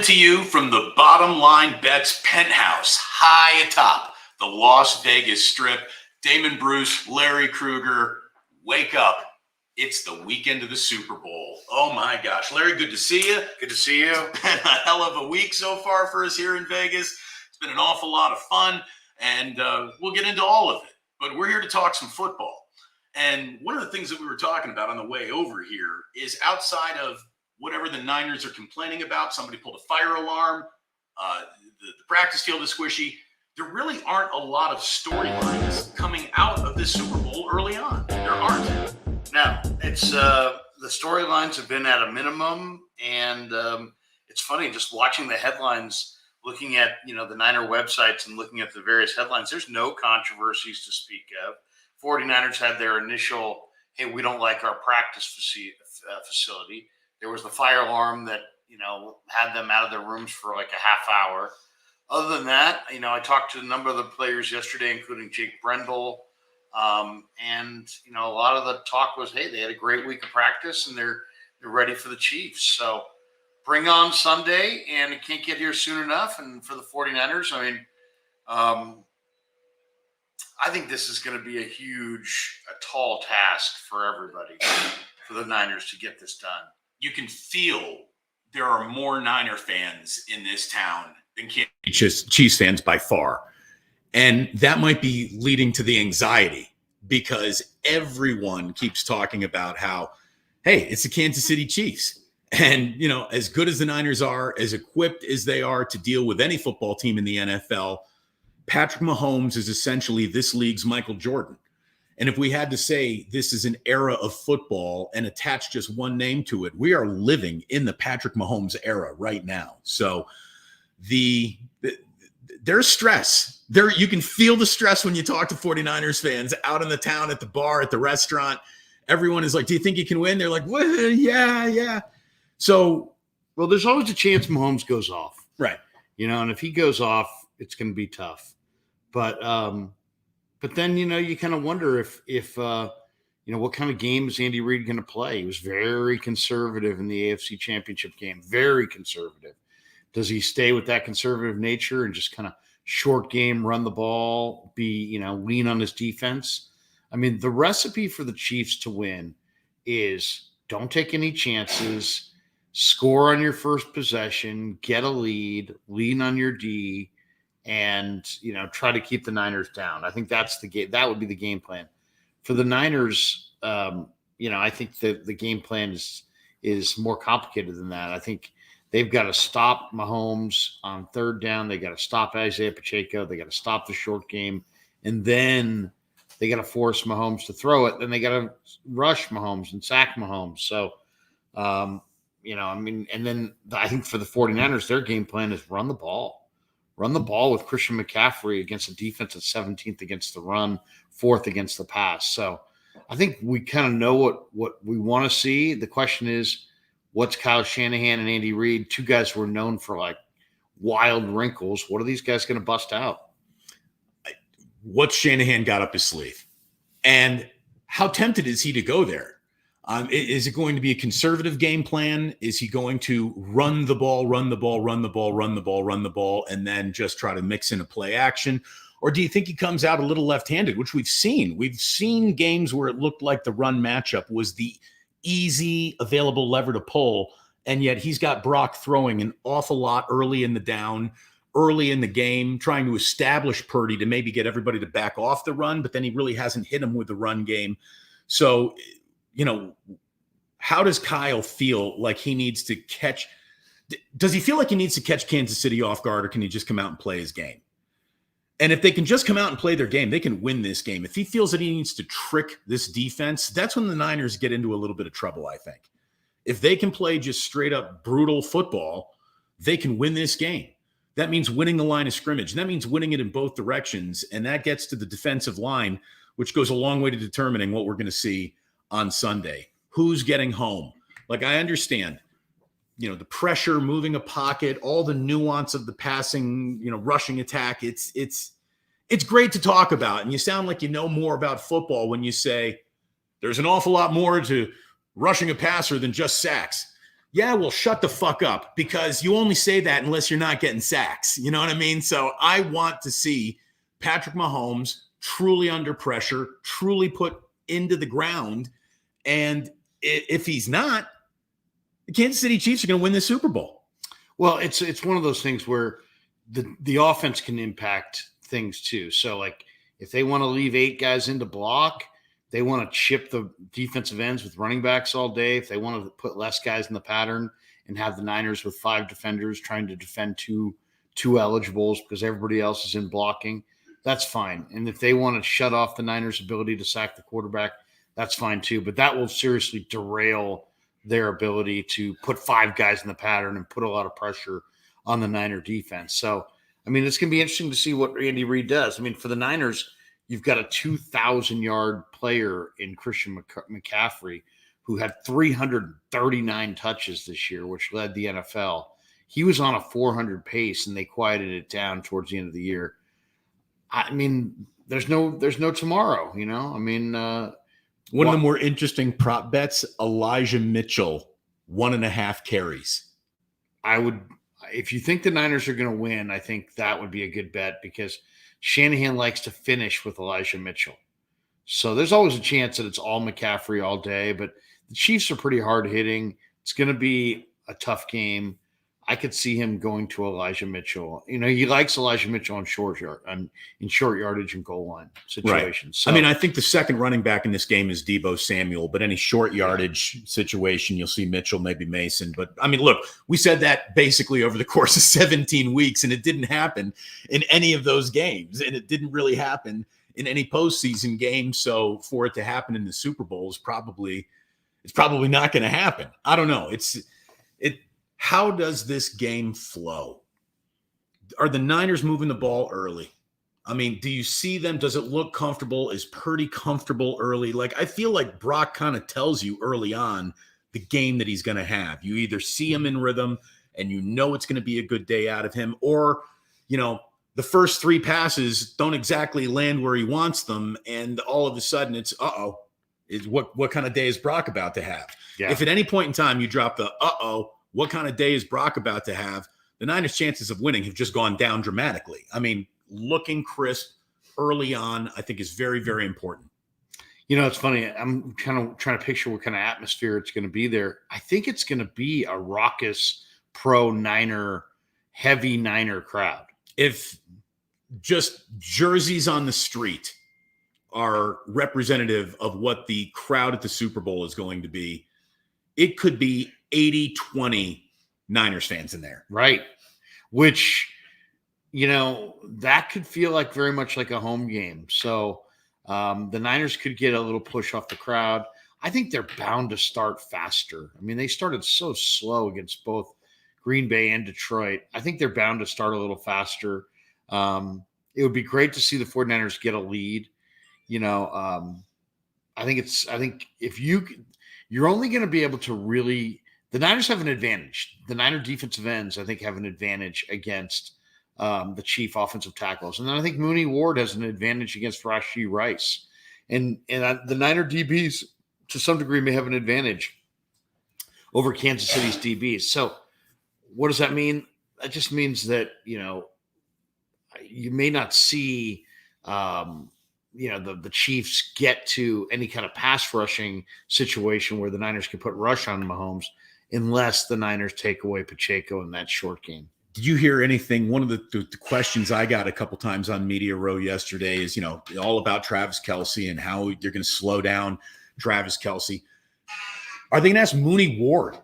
Coming to you from the Bottom Line Bets penthouse, high atop the Las Vegas Strip. Damon, Bruce, Larry Krueger, wake up. It's the weekend of the Super Bowl. Oh my gosh. Larry, good to see you. Good to see you. It's been a hell of a week so far for us here in Vegas. It's been an awful lot of fun, and we'll get into all of it. But we're here to talk some football. And one of the things that we were talking about on the way over here is outside of whatever the Niners are complaining about, somebody pulled a fire alarm, the practice field is squishy. There really aren't a lot of storylines coming out of this Super Bowl early on. There aren't. No, it's the storylines have been at a minimum, and it's funny just watching the headlines, looking at the Niner websites and looking at the various headlines. There's no controversies to speak of. 49ers had their initial, hey, we don't like our practice facility. There was the fire alarm that had them out of their rooms for like a half hour. Other than that, I talked to a number of the players yesterday, including Jake Brendel. And a lot of the talk was, hey, they had a great week of practice and they're ready for the Chiefs. So bring on Sunday, and it can't get here soon enough. And for the 49ers, I think this is going to be a tall task for everybody, for the Niners to get this done. You can feel there are more Niner fans in this town than Chiefs fans by far. And that might be leading to the anxiety, because everyone keeps talking about how, hey, it's the Kansas City Chiefs. And, as good as the Niners are, as equipped as they are to deal with any football team in the NFL, Patrick Mahomes is essentially this league's Michael Jordan. And if we had to say this is an era of football and attach just one name to it, we are living in the Patrick Mahomes era right now. So there's stress. You can feel the stress when you talk to 49ers fans out in the town, at the bar, at the restaurant. Everyone is like, do you think you can win? They're like, well, yeah. So, well, there's always a chance Mahomes goes off. Right. And if he goes off, it's going to be tough. But then, you kind of wonder if what kind of game is Andy Reid going to play? He was very conservative in the AFC Championship game, very conservative. Does he stay with that conservative nature and just kind of short game, run the ball, lean on his defense? I mean, the recipe for the Chiefs to win is don't take any chances, score on your first possession, get a lead, lean on your D, and try to keep the Niners down. I think that's the game. That would be the game plan for the Niners. I think the game plan is more complicated than that. I think they've got to stop Mahomes on third down. They got to stop Isaiah Pacheco. They got to stop the short game, and then they got to force Mahomes to throw it. Then they got to rush Mahomes and sack Mahomes. So, and then I think for the 49ers, their game plan is run the ball. Run the ball with Christian McCaffrey against a defense at 17th against the run, 4th against the pass. So I think we kind of know what we want to see. The question is, what's Kyle Shanahan and Andy Reid, two guys who are known for like wild wrinkles? What are these guys going to bust out? What's Shanahan got up his sleeve? And how tempted is he to go there? Is it going to be a conservative game plan? Is he going to run the ball, and then just try to mix in a play action? Or do you think he comes out a little left-handed, which we've seen? We've seen games where it looked like the run matchup was the easy available lever to pull, and yet he's got Brock throwing an awful lot early in the down, early in the game, trying to establish Purdy to maybe get everybody to back off the run, but then he really hasn't hit him with the run game. So how does Kyle feel like he needs to catch? Does he feel like he needs to catch Kansas City off guard, or can he just come out and play his game? And if they can just come out and play their game, they can win this game. If he feels that he needs to trick this defense, that's when the Niners get into a little bit of trouble, I think. If they can play just straight up brutal football, they can win this game. That means winning the line of scrimmage. And that means winning it in both directions. And that gets to the defensive line, which goes a long way to determining what we're going to see on Sunday. Who's getting home? Like, I understand, the pressure, moving a pocket, all the nuance of the passing, rushing attack. It's great to talk about. And you sound like you know more about football when you say there's an awful lot more to rushing a passer than just sacks. Yeah, well, shut the fuck up, because you only say that unless you're not getting sacks. You know what I mean? So I want to see Patrick Mahomes truly under pressure, truly put into the ground. And if he's not, the Kansas City Chiefs are going to win the Super Bowl. Well, it's one of those things where the offense can impact things too. So like if they want to leave 8 guys into block, they want to chip the defensive ends with running backs all day. If they want to put less guys in the pattern and have the Niners with 5 defenders trying to defend two eligibles because everybody else is in blocking, that's fine. And if they want to shut off the Niners' ability to sack the quarterback, that's fine too. But that will seriously derail their ability to put 5 guys in the pattern and put a lot of pressure on the Niner defense. So, I mean, it's going to be interesting to see what Andy Reid does. I mean, for the Niners, you've got a 2,000-yard player in Christian McCaffrey who had 339 touches this year, which led the NFL. He was on a 400 pace, and they quieted it down towards the end of the year. I mean, there's no tomorrow, you know? I mean, one of the more interesting prop bets, Elijah Mitchell, 1.5 carries. If you think the Niners are going to win, I think that would be a good bet because Shanahan likes to finish with Elijah Mitchell. So there's always a chance that it's all McCaffrey all day, but the Chiefs are pretty hard hitting. It's going to be a tough game. I could see him going to Elijah Mitchell. You know, he likes Elijah Mitchell in short yardage and goal line situations. Right. So, I mean, I think the second running back in this game is Deebo Samuel, but any short yardage situation, you'll see Mitchell, maybe Mason. But I mean, look, we said that basically over the course of 17 weeks, and it didn't happen in any of those games, and it didn't really happen in any postseason game. So for it to happen in the Super Bowl it's probably not going to happen. I don't know. How does this game flow? Are the Niners moving the ball early? I mean, do you see them? Does it look comfortable? Is Purdy comfortable early? Like, I feel like Brock kind of tells you early on the game that he's going to have. You either see him in rhythm and you know it's going to be a good day out of him, or, you know, the first 3 passes don't exactly land where he wants them, and all of a sudden it's, what kind of day is Brock about to have? Yeah. If at any point in time you drop the what kind of day is Brock about to have, the Niners' chances of winning have just gone down dramatically. I mean, looking crisp early on, I think is very, very important. You know, it's funny. I'm kind of trying to picture what kind of atmosphere it's going to be there. I think it's going to be a raucous pro-Niner, heavy Niner crowd. If just jerseys on the street are representative of what the crowd at the Super Bowl is going to be, it could be 80-20 Niners fans in there. Right. Which, you know, that could feel like very much like a home game. So the Niners could get a little push off the crowd. I think they're bound to start faster. I mean, they started so slow against both Green Bay and Detroit. I think they're bound to start a little faster. It would be great to see the 49ers get a lead. You know, I think if you're only going to be able to really, the Niners have an advantage. The Niner defensive ends, I think, have an advantage against the Chief offensive tackles. And then I think Mooney Ward has an advantage against Rashee Rice. And the Niner DBs, to some degree, may have an advantage over Kansas City's DBs. So what does that mean? That just means that, you know, you may not see, you know, the Chiefs get to any kind of pass rushing situation where the Niners can put rush on Mahomes unless the Niners take away Pacheco in that short game. Did you hear anything? One of the questions I got a couple times on Media Row yesterday is, you know, all about Travis Kelce and how they're going to slow down Travis Kelce. Are they going to ask Mooney Ward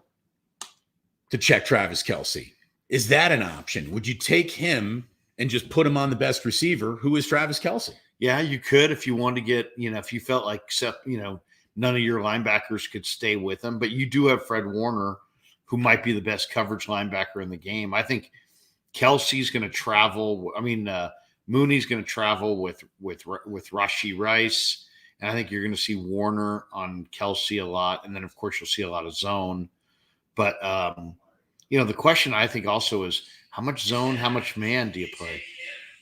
to check Travis Kelce? Is that an option? Would you take him and just put him on the best receiver, who is Travis Kelce? Yeah, you could if you wanted to get, you know, if you felt like, you know, none of your linebackers could stay with him. But you do have Fred Warner, who might be the best coverage linebacker in the game. I think Kelce's going to travel. I mean, Mooney's going to travel with Rashee Rice. And I think you're going to see Warner on Kelce a lot. And then, of course, you'll see a lot of zone. But, you know, the question I think also is how much zone, how much man do you play?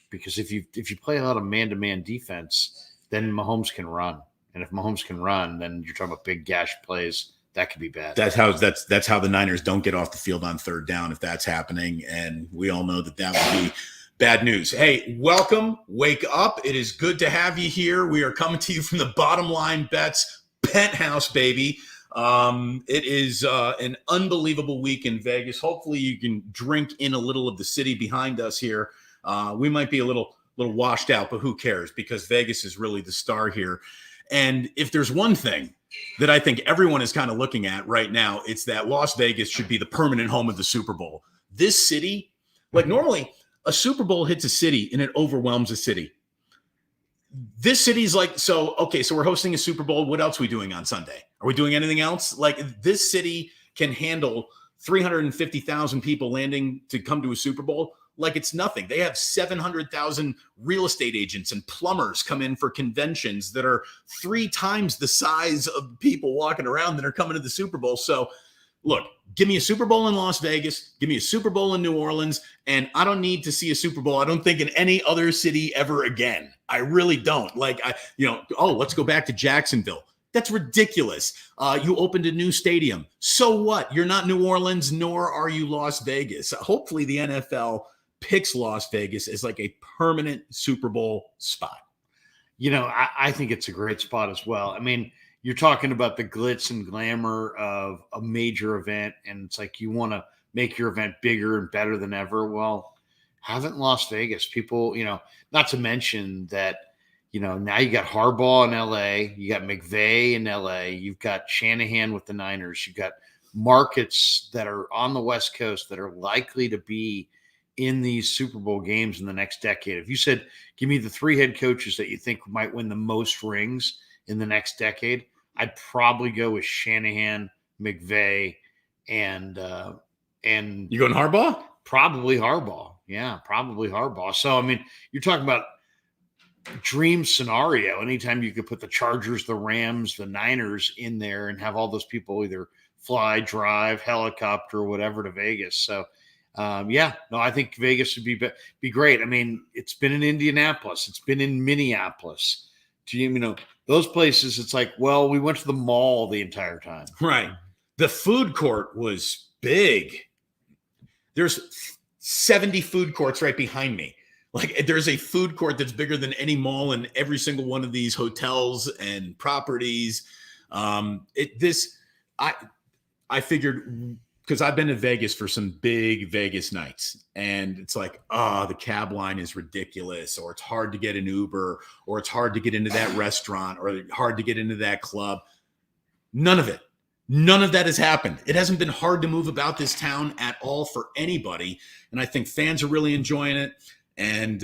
Because if you play a lot of man-to-man defense, then Mahomes can run. And if Mahomes can run, then you're talking about big gash plays that could be bad. That's how the Niners don't get off the field on third down if that's happening, and we all know that would be bad news. Hey, welcome, wake up. It is good to have you here. We are coming to you from the Bottom Line Bets penthouse, baby. It is an unbelievable week in Vegas. Hopefully you can drink in a little of the city behind us here. We might be a little washed out, but who cares? Because Vegas is really the star here. And if there's one thing that I think everyone is kind of looking at right now, it's that Las Vegas should be the permanent home of the Super Bowl. This city, like normally a Super Bowl hits a city and it overwhelms a city. This city's like, so we're hosting a Super Bowl. What else are we doing on Sunday? Are we doing anything else? Like, this city can handle 350,000 people landing to come to a Super Bowl like it's nothing. They have 700,000 real estate agents and plumbers come in for conventions that are 3 times the size of people walking around that are coming to the Super Bowl. So look, give me a Super Bowl in Las Vegas, give me a Super Bowl in New Orleans, and I don't need to see a Super Bowl, I don't think, in any other city ever again. I really don't. Like, let's go back to Jacksonville. That's ridiculous. You opened a new stadium. So what? You're not New Orleans, nor are you Las Vegas. Hopefully the NFL picks Las Vegas as like a permanent Super Bowl spot. I think it's a great spot as well. I mean, you're talking about the glitz and glamour of a major event, and it's like you want to make your event bigger and better than ever. Well, have it in Las Vegas. People, not to mention that, now you got Harbaugh in LA, you got McVay in LA, you've got Shanahan with the Niners, you've got markets that are on the West Coast that are likely to be in these Super Bowl games in the next decade. If you said, give me the 3 head coaches that you think might win the most rings in the next decade, I'd probably go with Shanahan, McVay, and you going Harbaugh? Probably Harbaugh. Yeah, probably Harbaugh. So, I mean, you're talking about dream scenario. Anytime you could put the Chargers, the Rams, the Niners in there and have all those people either fly, drive, helicopter, whatever to Vegas. So, I think Vegas would be great. I mean, it's been in Indianapolis. It's been in Minneapolis. Those places, it's like, well, we went to the mall the entire time. Right. The food court was big. There's 70 food courts right behind me. Like, there's a food court that's bigger than any mall in every single one of these hotels and properties. I figured, because I've been to Vegas for some big Vegas nights, and it's like, the cab line is ridiculous, or it's hard to get an Uber, or it's hard to get into that restaurant, or hard to get into that club. None of that has happened. It hasn't been hard to move about this town at all for anybody. And I think fans are really enjoying it. And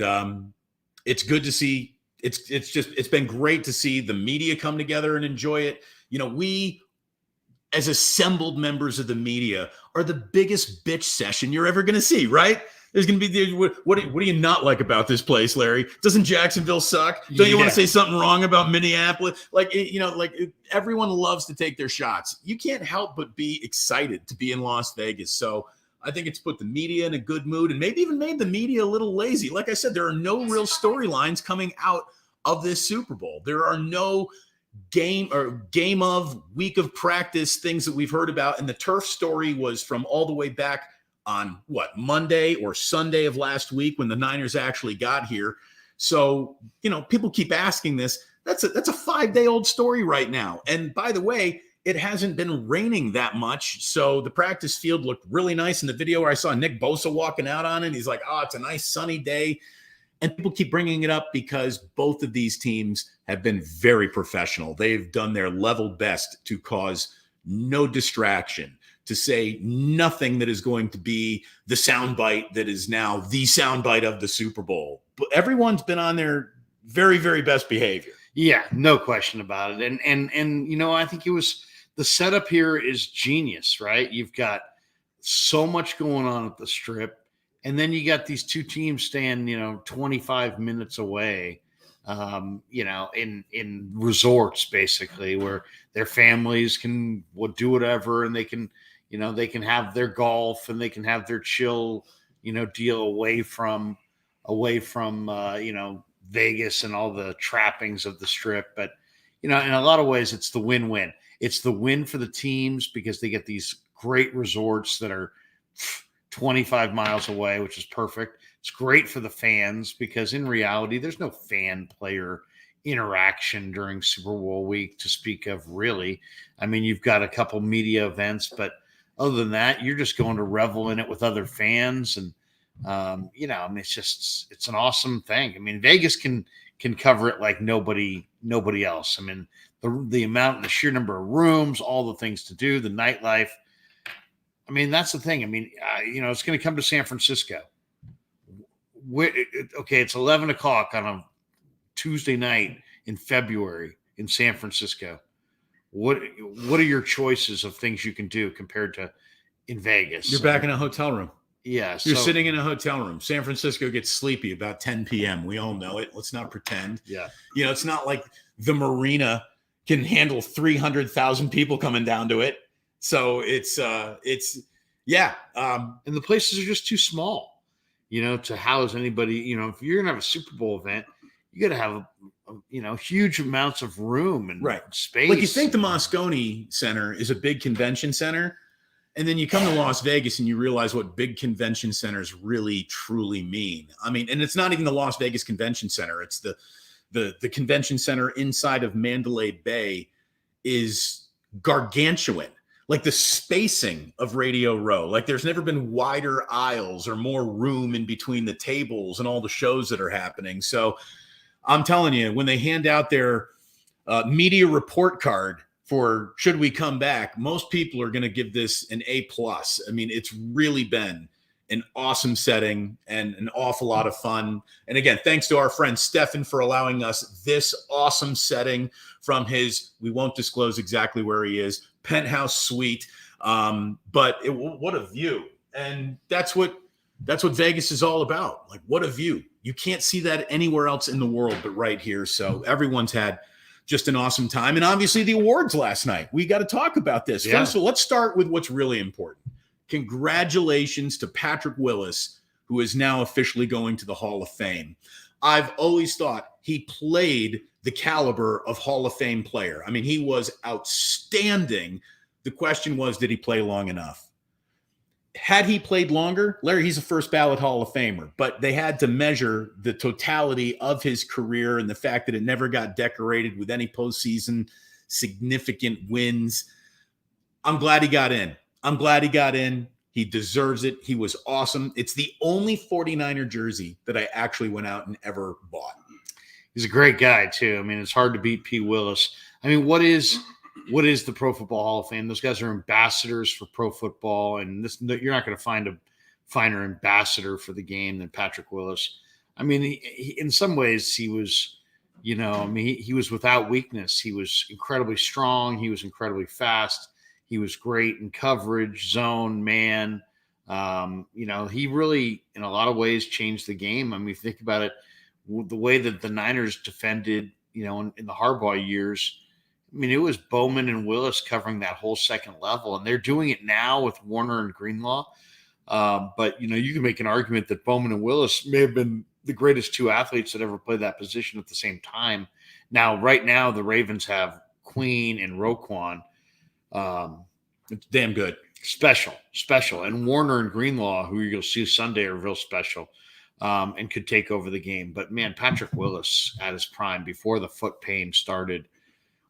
it's good to see. It's been great to see the media come together and enjoy it. We, as assembled members of the media, are the biggest bitch session you're ever going to see, right? There's going to be what do you not like about this place, Larry? Doesn't Jacksonville suck? Don't you want to say something wrong about Minneapolis? Everyone loves to take their shots. You can't help but be excited to be in Las Vegas. So I think it's put the media in a good mood, and maybe even made the media a little lazy. Like I said, there are no real storylines coming out of this Super Bowl. There are no game of week of practice things that we've heard about. And the turf story was from all the way back on Monday or Sunday of last week when the Niners actually got here. So, people keep asking this. That's a 5-day-old story right now. And by the way, it hasn't been raining that much. So the practice field looked really nice in the video where I saw Nick Bosa walking out on it. He's like, it's a nice sunny day. And people keep bringing it up because both of these teams have been very professional. They've done their level best to cause no distraction, to say nothing that is going to be the soundbite that is now the soundbite of the Super Bowl. But everyone's been on their very, very best behavior. Yeah, no question about it. And I think it was the setup here is genius, right? You've got so much going on at the Strip. And then you got these two teams staying, 25 minutes away, in resorts, basically, where their families can do whatever, and they can have their golf, and they can have their chill, deal away from Vegas and all the trappings of the Strip. But, in a lot of ways, it's the win-win. It's the win for the teams because they get these great resorts that are 25 miles away, which is perfect. It's great for the fans because in reality, there's no fan player interaction during Super Bowl week to speak of, really. I mean, you've got a couple media events, but other than that, you're just going to revel in it with other fans. And, I mean, it's an awesome thing. I mean, Vegas can cover it like nobody else. I mean, the amount and the sheer number of rooms, all the things to do, the nightlife. I mean, that's the thing. I mean, it's going to come to San Francisco. Okay, it's 11 o'clock on a Tuesday night in February in San Francisco. What are your choices of things you can do compared to in Vegas? You're back in a hotel room. Yeah. You're sitting in a hotel room. San Francisco gets sleepy about 10 p.m. We all know it. Let's not pretend. Yeah. It's not like the marina can handle 300,000 people coming down to it. So and the places are just too small, to house anybody. If you're going to have a Super Bowl event, you got to have, huge amounts of room and space. Like you think the Moscone Center is a big convention center, and then you come to Las Vegas and you realize what big convention centers really, truly mean. I mean, and it's not even the Las Vegas Convention Center. It's the convention center inside of Mandalay Bay is gargantuan. Like the spacing of Radio Row, like there's never been wider aisles or more room in between the tables and all the shows that are happening. So I'm telling you, when they hand out their media report card for should we come back, most people are going to give this an A+. I mean, it's really been an awesome setting and an awful lot of fun. And again, thanks to our friend Stefan for allowing us this awesome setting from his, we won't disclose exactly where he is, penthouse suite. But what a view. And that's what Vegas is all about. Like, what a view. You can't see that anywhere else in the world but right here. So everyone's had just an awesome time. And obviously the awards last night. We got to talk about this. Yeah. First of all, let's start with what's really important. Congratulations to Patrick Willis, who is now officially going to the Hall of Fame. I've always thought he played the caliber of Hall of Fame player. I mean, he was outstanding. The question was, did he play long enough? Had he played longer, Larry, he's a first ballot Hall of Famer, but they had to measure the totality of his career and the fact that it never got decorated with any postseason significant wins. I'm glad he got in. He deserves it. He was awesome. It's the only 49er jersey that I actually went out and ever bought. He's a great guy, too. I mean, it's hard to beat P. Willis. I mean, what is the Pro Football Hall of Fame? Those guys are ambassadors for pro football, and you're not going to find a finer ambassador for the game than Patrick Willis. I mean, he in some ways, he was, he was without weakness. He was incredibly strong. He was incredibly fast. He was great in coverage, zone, man. He really, in a lot of ways, changed the game. I mean, if you think about it, the way that the Niners defended, in the Harbaugh years, I mean, it was Bowman and Willis covering that whole second level, and they're doing it now with Warner and Greenlaw. But, you can make an argument that Bowman and Willis may have been the greatest two athletes that ever played that position at the same time. Now, right now, the Ravens have Queen and Roquan. It's damn good. Special. And Warner and Greenlaw, who you'll see Sunday, are real special and could take over the game. But, man, Patrick Willis at his prime before the foot pain started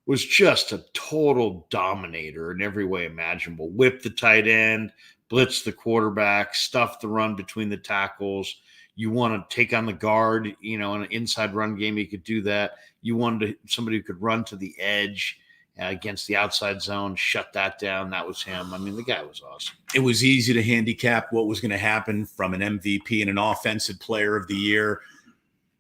was just a total dominator in every way imaginable. Whipped the tight end, blitzed the quarterback, stuffed the run between the tackles. You want to take on the guard, in an inside run game, you could do that. You wanted somebody who could run to the edge against the outside zone, shut that down. That was him. I mean, the guy was awesome. It was easy to handicap what was going to happen from an MVP and an offensive player of the year.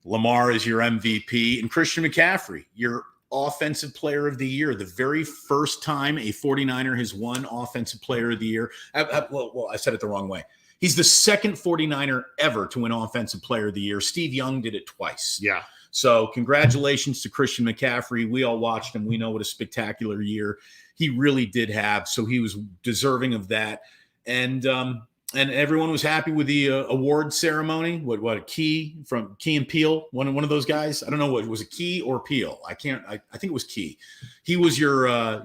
Lamar is your MVP, and Christian McCaffrey, your offensive player of the year. The very first time a 49er has won offensive player of the year. I said it the wrong way. He's the second 49er ever to win offensive player of the year. Steve Young did it twice. Yeah. So congratulations to Christian McCaffrey. We all watched him. We know what a spectacular year he really did have. So he was deserving of that. And And everyone was happy with the award ceremony. What Key from Key and Peele, one of those guys. I don't know what was it, Key or Peele. I can't. I think it was Key. He was your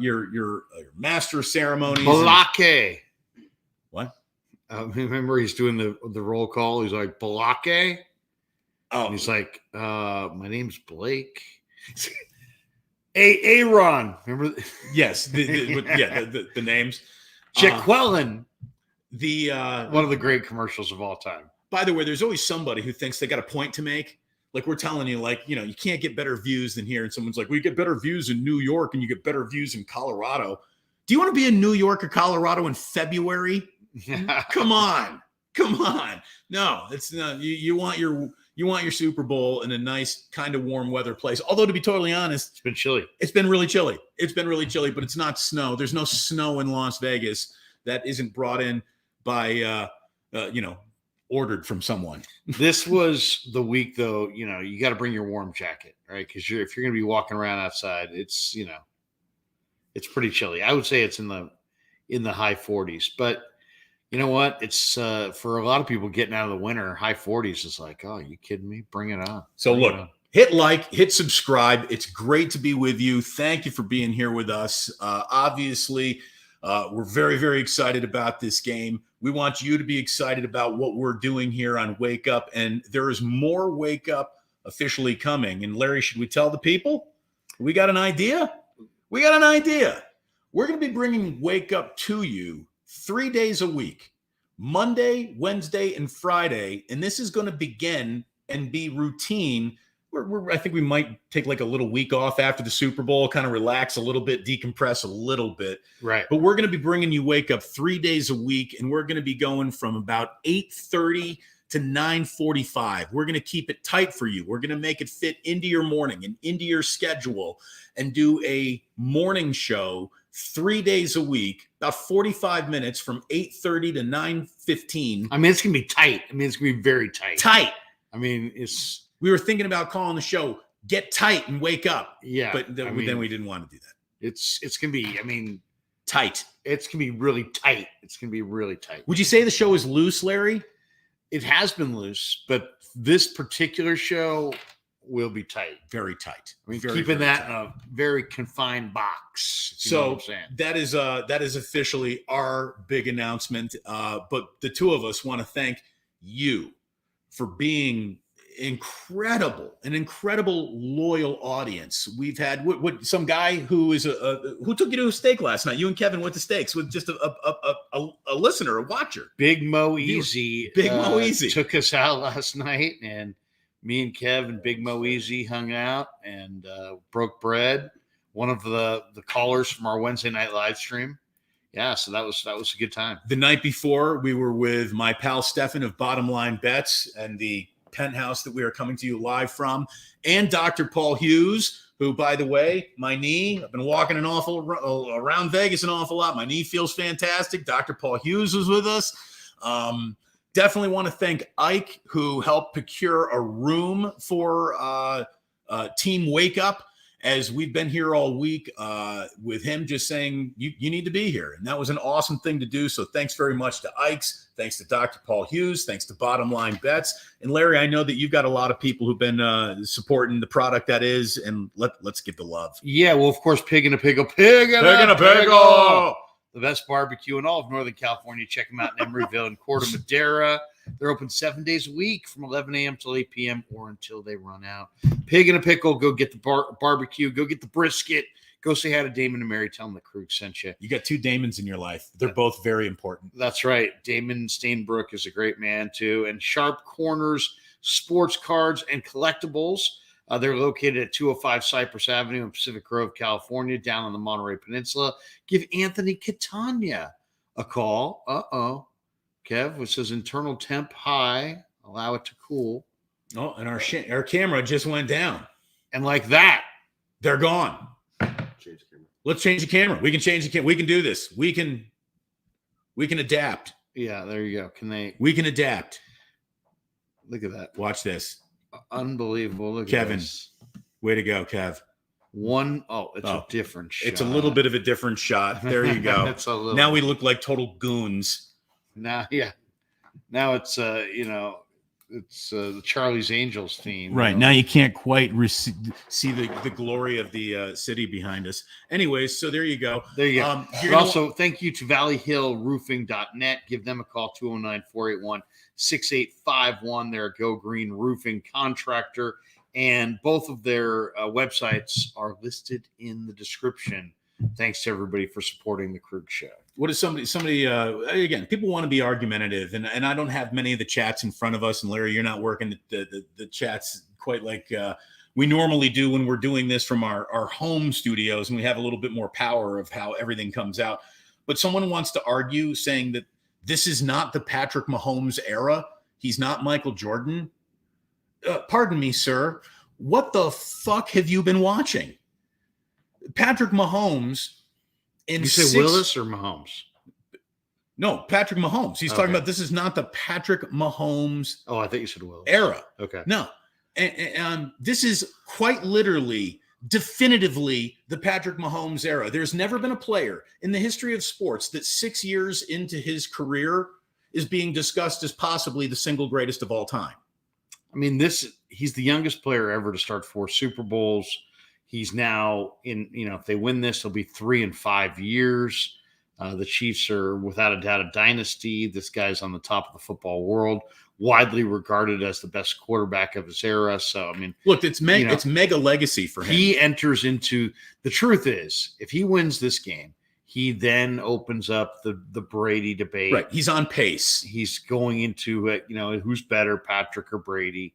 master of ceremonies. Balake. What? Remember, he's doing the roll call. He's like Balake. Oh, and he's like, my name's Blake. Aaron. Remember? Yes. The names. Jaqueline. One of the great commercials of all time. By the way, there's always somebody who thinks they got a point to make. Like we're telling you, like, you know, you can't get better views than here. And someone's like, we get better views in New York and you get better views in Colorado. Do you want to be in New York or Colorado in February? Come on. No, it's not. You want your Super Bowl in a nice kind of warm weather place. Although to be totally honest, it's been chilly. It's been really chilly. But it's not snow. There's no snow in Las Vegas that isn't brought in by ordered from someone. This was the week, though. You know, you got to bring your warm jacket, right? Because if you're going to be walking around outside, it's pretty chilly. I would say it's in the high 40s, but you know what? It's for a lot of people getting out of the winter, high 40s is like, oh, you kidding me? Bring it on. So look, hit like, hit subscribe. It's great to be with you. Thank you for being here with us. Obviously, we're very, very excited about this game. We want you to be excited about what we're doing here on Wake Up. And there is more Wake Up officially coming. And Larry, should we tell the people? We got an idea? We're going to be bringing Wake Up to you 3 days a week, Monday, Wednesday, and Friday. And this is going to begin and be routine. I think we might take like a little week off after the Super Bowl, kind of relax a little bit, decompress a little bit. Right. But we're going to be bringing you Wake Up 3 days a week, and we're going to be going from about 8:30 to 9:45. We're going to keep it tight for you. We're going to make it fit into your morning and into your schedule and do a morning show 3 days a week, about 45 minutes from 8:30 to 9:15. I mean, it's going to be tight. I mean, it's going to be very tight. Tight. I mean, we were thinking about calling the show Get Tight and Wake Up. Yeah. But then we didn't want to do that. It's going to be, I mean, tight. It's going to be really tight. It's going to be really tight. Would you say the show is loose, Larry? It has been loose, but this particular show will be tight. Very tight. I mean, very, keeping very that tight. in a very confined box. So that is officially our big announcement. But the two of us want to thank you for being an incredible loyal audience. We've had some guy who is who took you to a steak last night. You and Kevin went to steaks with just a listener, a watcher. Big Mo Easy. Big Mo Easy took us out last night, and me and Kev and Big Mo Easy hung out and broke bread. One of the callers from our Wednesday night live stream. Yeah, so that was a good time. The night before, we were with my pal Stefan of Bottom Line Bets and the penthouse that we are coming to you live from, and Dr. Paul Hughes, who, by the way, my knee, I've been walking around Vegas an awful lot. My knee feels fantastic. Dr. Paul Hughes was with us. Definitely want to thank Ike, who helped procure a room for Team Wake Up, as we've been here all week with him just saying, you need to be here. And that was an awesome thing to do. So thanks very much to Ike's. Thanks to Dr. Paul Hughes. Thanks to Bottom Line Bets. And Larry, I know that you've got a lot of people who've been supporting the product that is, and let's give the love. Yeah, well, of course, Pig and a Pickle. Pig and a Pickle. The best barbecue in all of Northern California. Check them out in Emeryville and Corte Madera. They're open 7 days a week from 11 a.m. till 8 p.m. or until they run out. Pig and a Pickle. Go get the barbecue. Go get the brisket. Go say hi to Damon and Mary. Tell them the Krug sent you. You got two Damons in your life. They're both very important. That's right. Damon Stainbrook is a great man, too. And Sharp Corners, Sports Cards, and Collectibles. They're located at 205 Cypress Avenue in Pacific Grove, California, down on the Monterey Peninsula. Give Anthony Catania a call. Kev, which says internal temp high. Allow it to cool. Oh, and our camera just went down. And like that, they're gone. Change the camera. Let's change the camera. We can change the camera. We can do this. We can adapt. Yeah, there you go. We can adapt. Look at that. Watch this. Unbelievable. Look Kevin, at this. Way to go, Kev. It's a different shot. It's a little bit of a different shot. There you go. It's a little. Now we look like total goons. Now, yeah. Now it's it's the Charlie's Angels theme. Right. Now you can't quite see the glory of the city behind us. Anyways, so there you go. There you go. But also, thank you to valleyhillroofing.net. Give them a call, 209-481-6851. They're a Go Green roofing contractor, and both of their websites are listed in the description. Thanks to everybody for supporting the Krug Show. What is somebody again, people want to be argumentative, and I don't have many of the chats in front of us, and Larry, you're not working the chats quite like we normally do when we're doing this from our home studios, and we have a little bit more power of how everything comes out. But someone wants to argue saying that this is not the Patrick Mahomes era. He's not Michael Jordan. Pardon me, sir. What the fuck have you been watching? Patrick Mahomes in you say Willis or Mahomes? No, Patrick Mahomes. He's talking about this is not the Patrick Mahomes. Oh, I think you said Willis era. Okay. No. And this is quite literally, definitively the Patrick Mahomes era. There's never been a player in the history of sports that 6 years into his career is being discussed as possibly the single greatest of all time. I mean, he's the youngest player ever to start 4 Super Bowls. He's now if they win this, it'll be 3 in 5 years. The Chiefs are without a doubt a dynasty. This guy's on the top of the football world, widely regarded as the best quarterback of his era. So, I mean, look, it's mega legacy for him. He enters into the truth is if he wins this game, he then opens up the Brady debate. Right. He's on pace. He's going into who's better, Patrick or Brady.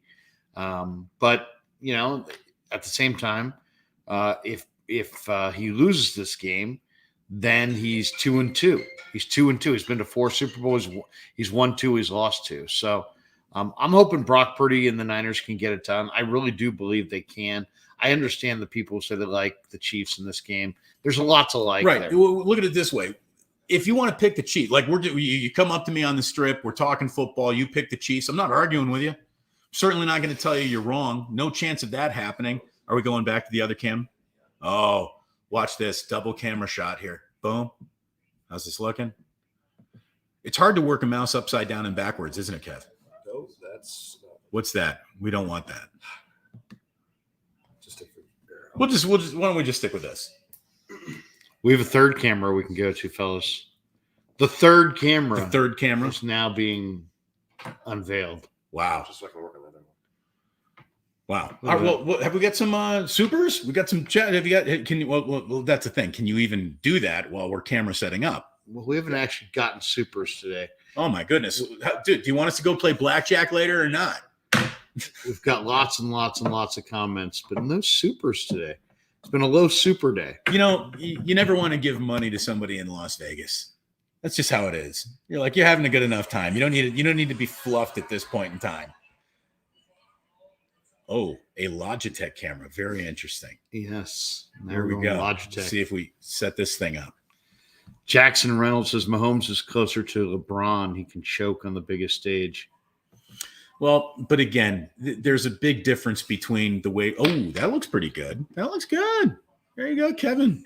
But at the same time, if he loses this game, then he's 2-2. He's 2-2. He's been to 4 Super Bowls. He's won 2. He's lost 2. So I'm hoping Brock Purdy and the Niners can get it done. I really do believe they can. I understand the people who say they like the Chiefs in this game. There's a lot to like. Right. There. Look at it this way. If you want to pick the Chiefs, like you come up to me on the strip, we're talking football, you pick the Chiefs. I'm not arguing with you. I'm certainly not going to tell you you're wrong. No chance of that happening. Are we going back to the other cam? Oh, watch this double camera shot here. Boom. How's this looking? It's hard to work a mouse upside down and backwards, isn't it, Kev? No, that's What's that? We don't want that. just a We'll just why don't we just stick with this? We have a third camera we can go to, fellas. The third camera is now being unveiled. Wow. just so I can work on that. Wow. All right, well, have we got some supers? We got some chat. Have you got? Can you? Well, that's the thing. Can you even do that while we're camera setting up? Well, we haven't actually gotten supers today. Oh my goodness, dude! Do you want us to go play blackjack later or not? We've got lots and lots and lots of comments, but no supers today. It's been a low super day. You never want to give money to somebody in Las Vegas. That's just how it is. You're like you're having a good enough time. You don't need to be fluffed at this point in time. Oh, a Logitech camera. Very interesting. Yes. There we go. Logitech. Let's see if we set this thing up. Jackson Reynolds says Mahomes is closer to LeBron. He can choke on the biggest stage. Well, but again, there's a big difference between the way. Oh, that looks pretty good. That looks good. There you go, Kevin.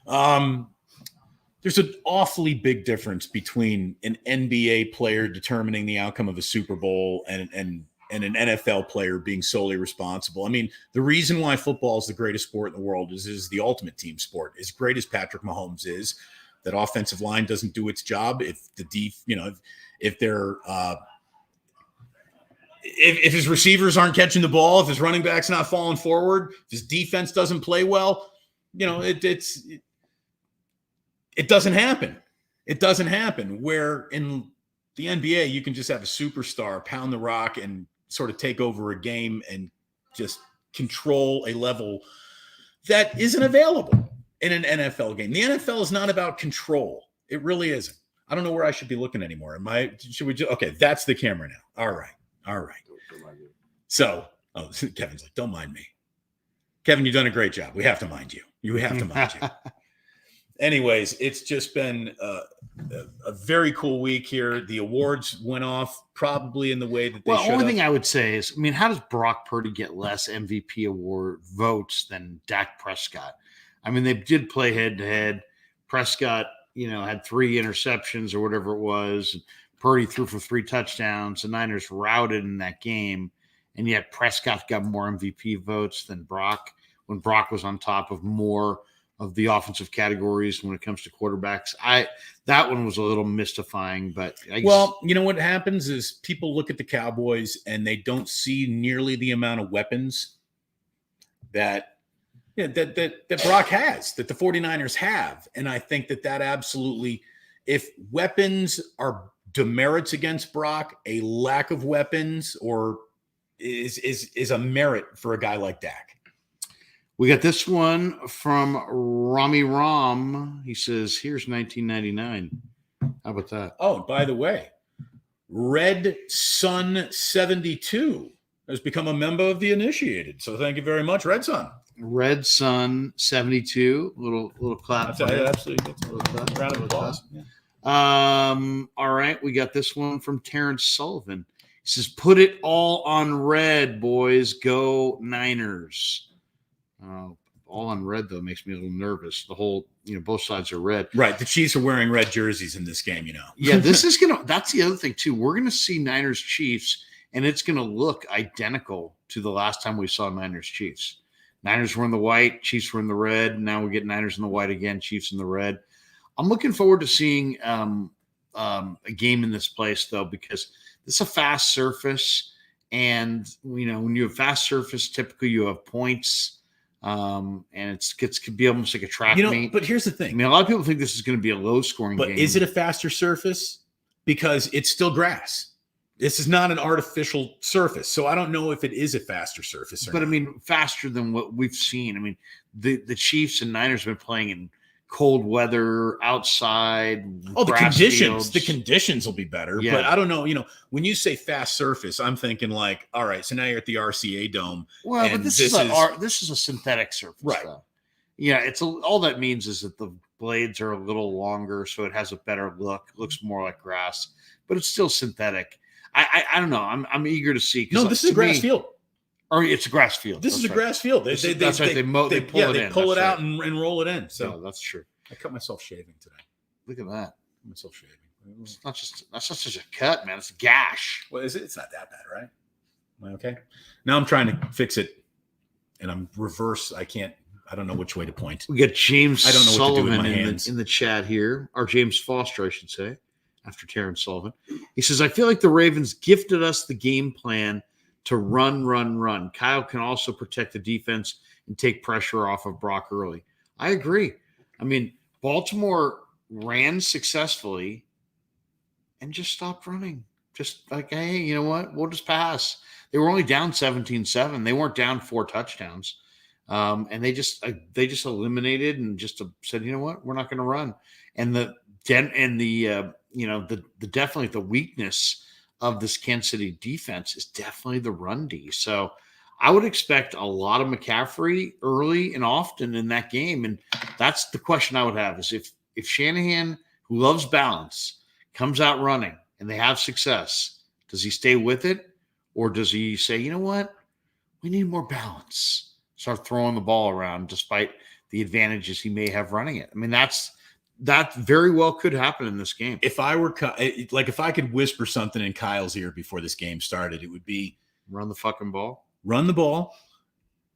There's an awfully big difference between an NBA player determining the outcome of a Super Bowl and an NFL player being solely responsible. I mean, the reason why football is the greatest sport in the world is the ultimate team sport. As great as Patrick Mahomes is, that offensive line doesn't do its job. If his receivers aren't catching the ball, if his running back's not falling forward, if his defense doesn't play well, it doesn't happen. It doesn't happen. Where in the NBA, you can just have a superstar pound the rock and sort of take over a game and just control a level that isn't available in an NFL game. The NFL is not about control. It really isn't. I don't know where I should be looking anymore. Okay, that's the camera now. All right. Don't mind you. So, Kevin's like, don't mind me. Kevin, you've done a great job. We have to mind you. You have to mind you. Anyways, it's just been a very cool week here. The awards went off probably in the way that they should have. The only thing I would say is, how does Brock Purdy get less MVP award votes than Dak Prescott? They did play head-to-head. Prescott, had 3 interceptions or whatever it was. Purdy threw for 3 touchdowns. The Niners routed in that game, and yet Prescott got more MVP votes than Brock when Brock was on top of more of the offensive categories when it comes to quarterbacks. That one was a little mystifying, but well, you know what happens is people look at the Cowboys and they don't see nearly the amount of weapons that Brock has, that the 49ers have. And I think that absolutely, if weapons are demerits against Brock, a lack of weapons or is a merit for a guy like Dak. We got this one from Rami Ram. He says, here's 1999. How about that? Oh, by the way, Red Sun 72 has become a member of the initiated. So thank you very much, Red Sun. Red Sun 72. Little clap. Absolutely. Round of applause. Yeah. All right. We got this one from Terrence Sullivan. He says, put it all on red, boys. Go Niners. All on red, though, makes me a little nervous. The whole, both sides are red. Right. The Chiefs are wearing red jerseys in this game, Yeah, that's the other thing, too. We're going to see Niners Chiefs, and it's going to look identical to the last time we saw Niners Chiefs. Niners were in the white, Chiefs were in the red. Now we get Niners in the white again, Chiefs in the red. I'm looking forward to seeing a game in this place, though, because this is a fast surface. And, when you have fast surface, typically you have points. And it could be almost like a track meet. But here's the thing. I mean, a lot of people think this is going to be a low-scoring game. But is it a faster surface? Because it's still grass. This is not an artificial surface. So I don't know if it is a faster surface or not. I mean, faster than what we've seen. I mean, the Chiefs and Niners have been playing in cold weather, outside. Oh, the conditions will be better. Yeah. But I don't know. When you say fast surface, I'm thinking like, all right, so now you're at the RCA Dome. Well, but this is a synthetic surface, right? Though. Yeah, all that means is that the blades are a little longer, so it has a better look. It looks more like grass, but it's still synthetic. I don't know. I'm eager to see. No, this is a grass field. Or it's a grass field. This is a grass field. That's right. They pull it in. They pull it out and roll it in. So that's true. I cut myself shaving today. Look at that. Myself shaving. It's that's not such a cut, man. It's a gash. Well, is it? It's not that bad, right? Am I okay? Now I'm trying to fix it, and I'm reverse. I don't know which way to point. We got James I don't know Sullivan what to do with my hands. in the chat here, or James Foster, I should say, after Terrence Sullivan. He says, I feel like the Ravens gifted us the game plan to run. Kyle can also protect the defense and take pressure off of Brock early. I agree. I mean, Baltimore ran successfully and just stopped running. Just like, hey, you know what? We'll just pass. They were only down 17-7. They weren't down 4 touchdowns. And they just eliminated and just said, you know what? We're not going to run. And definitely the weakness of this Kansas City defense is definitely the run D. So I would expect a lot of McCaffrey early and often in that game. And that's the question I would have is if Shanahan, who loves balance, comes out running and they have success, does he stay with it? Or does he say, you know what? We need more balance. Start throwing the ball around despite the advantages he may have running it. I mean, that very well could happen in this game. If I could whisper something in Kyle's ear before this game started, it would be run the fucking ball. Run the ball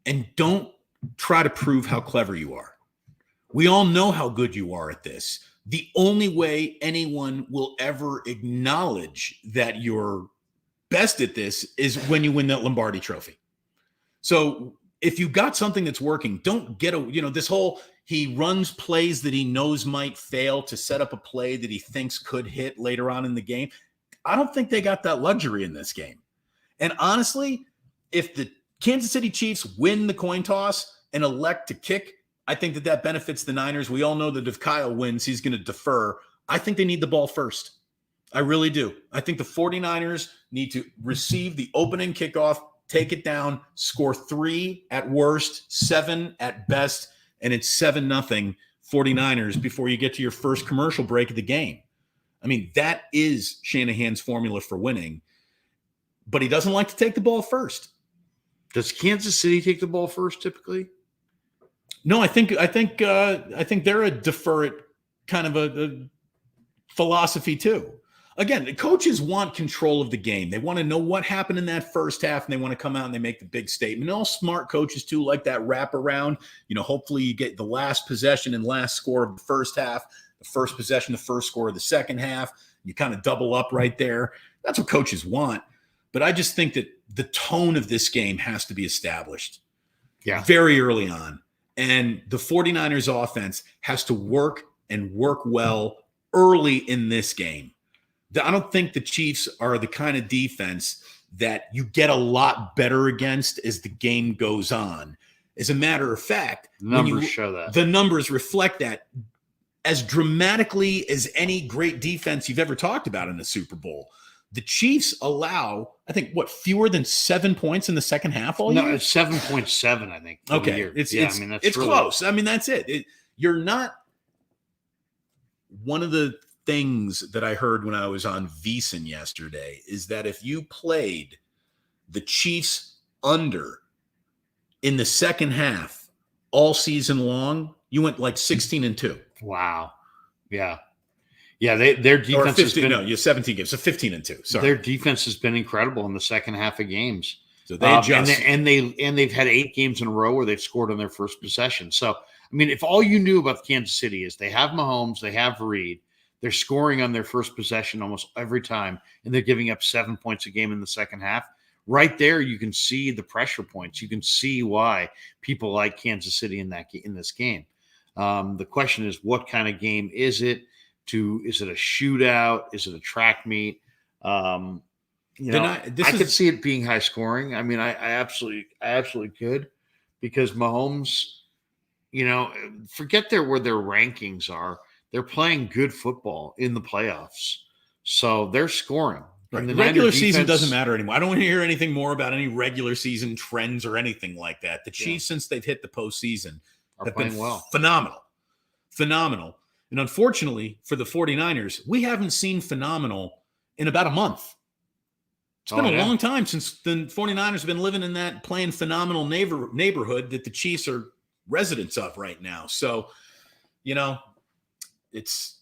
and don't try to prove how clever you are. We all know how good you are at this. The only way anyone will ever acknowledge that you're best at this is when you win that Lombardi trophy. So if you got something that's working, don't get this whole he runs plays that he knows might fail to set up a play that he thinks could hit later on in the game. I don't think they got that luxury in this game. And honestly, if the Kansas City Chiefs win the coin toss and elect to kick, I think that benefits the Niners. We all know that if Kyle wins, he's going to defer. I think they need the ball first. I really do. I think the 49ers need to receive the opening kickoff, take it down, score 3 at worst, 7 at best, and it's 7-0 49ers before you get to your first commercial break of the game. I mean, that is Shanahan's formula for winning, but he doesn't like to take the ball first. Does Kansas City take the ball first typically? No, I think they're a defer it kind of a philosophy too. again, the coaches want control of the game. They want to know what happened in that first half, and they want to come out and they make the big statement. And all smart coaches too like that wraparound. Hopefully you get the last possession and last score of the first half, the first possession, the first score of the second half. You kind of double up right there. That's what coaches want. But I just think that the tone of this game has to be established very early on. And the 49ers offense has to work and work well early in this game. I don't think the Chiefs are the kind of defense that you get a lot better against as the game goes on. As a matter of fact, numbers show that. The numbers reflect that as dramatically as any great defense you've ever talked about in the Super Bowl. The Chiefs allow, I think, fewer than 7 points in the second half all year? No, it's 7.7, I think. Okay. It's really close. I mean, that's it. You're not – one of the things that I heard when I was on VSiN yesterday is that if you played the Chiefs under in the second half all season long, you went like 16-2. Wow. Yeah. Yeah, their defense has been 17 games, so 15-2. Sorry. Their defense has been incredible in the second half of games. So they adjust. And they've had 8 games in a row where they've scored on their first possession. So, I mean, if all you knew about Kansas City is they have Mahomes, they have Reed, they're scoring on their first possession almost every time, and they're giving up 7 points a game in the second half. Right there, you can see the pressure points. You can see why people like Kansas City in this game. The question is, what kind of game is it? Is it a shootout? Is it a track meet? I could see it being high scoring. I mean, I absolutely could, because Mahomes, forget where their rankings are. They're playing good football in the playoffs, so they're scoring. Right. The regular season doesn't matter anymore. I don't want to hear anything more about any regular season trends or anything like that. The Chiefs, since they've hit the postseason, have been well. Phenomenal. And unfortunately for the 49ers, we haven't seen phenomenal in about a month. It's been a long time since the 49ers have been living in that playing phenomenal neighborhood that the Chiefs are residents of right now. So, it's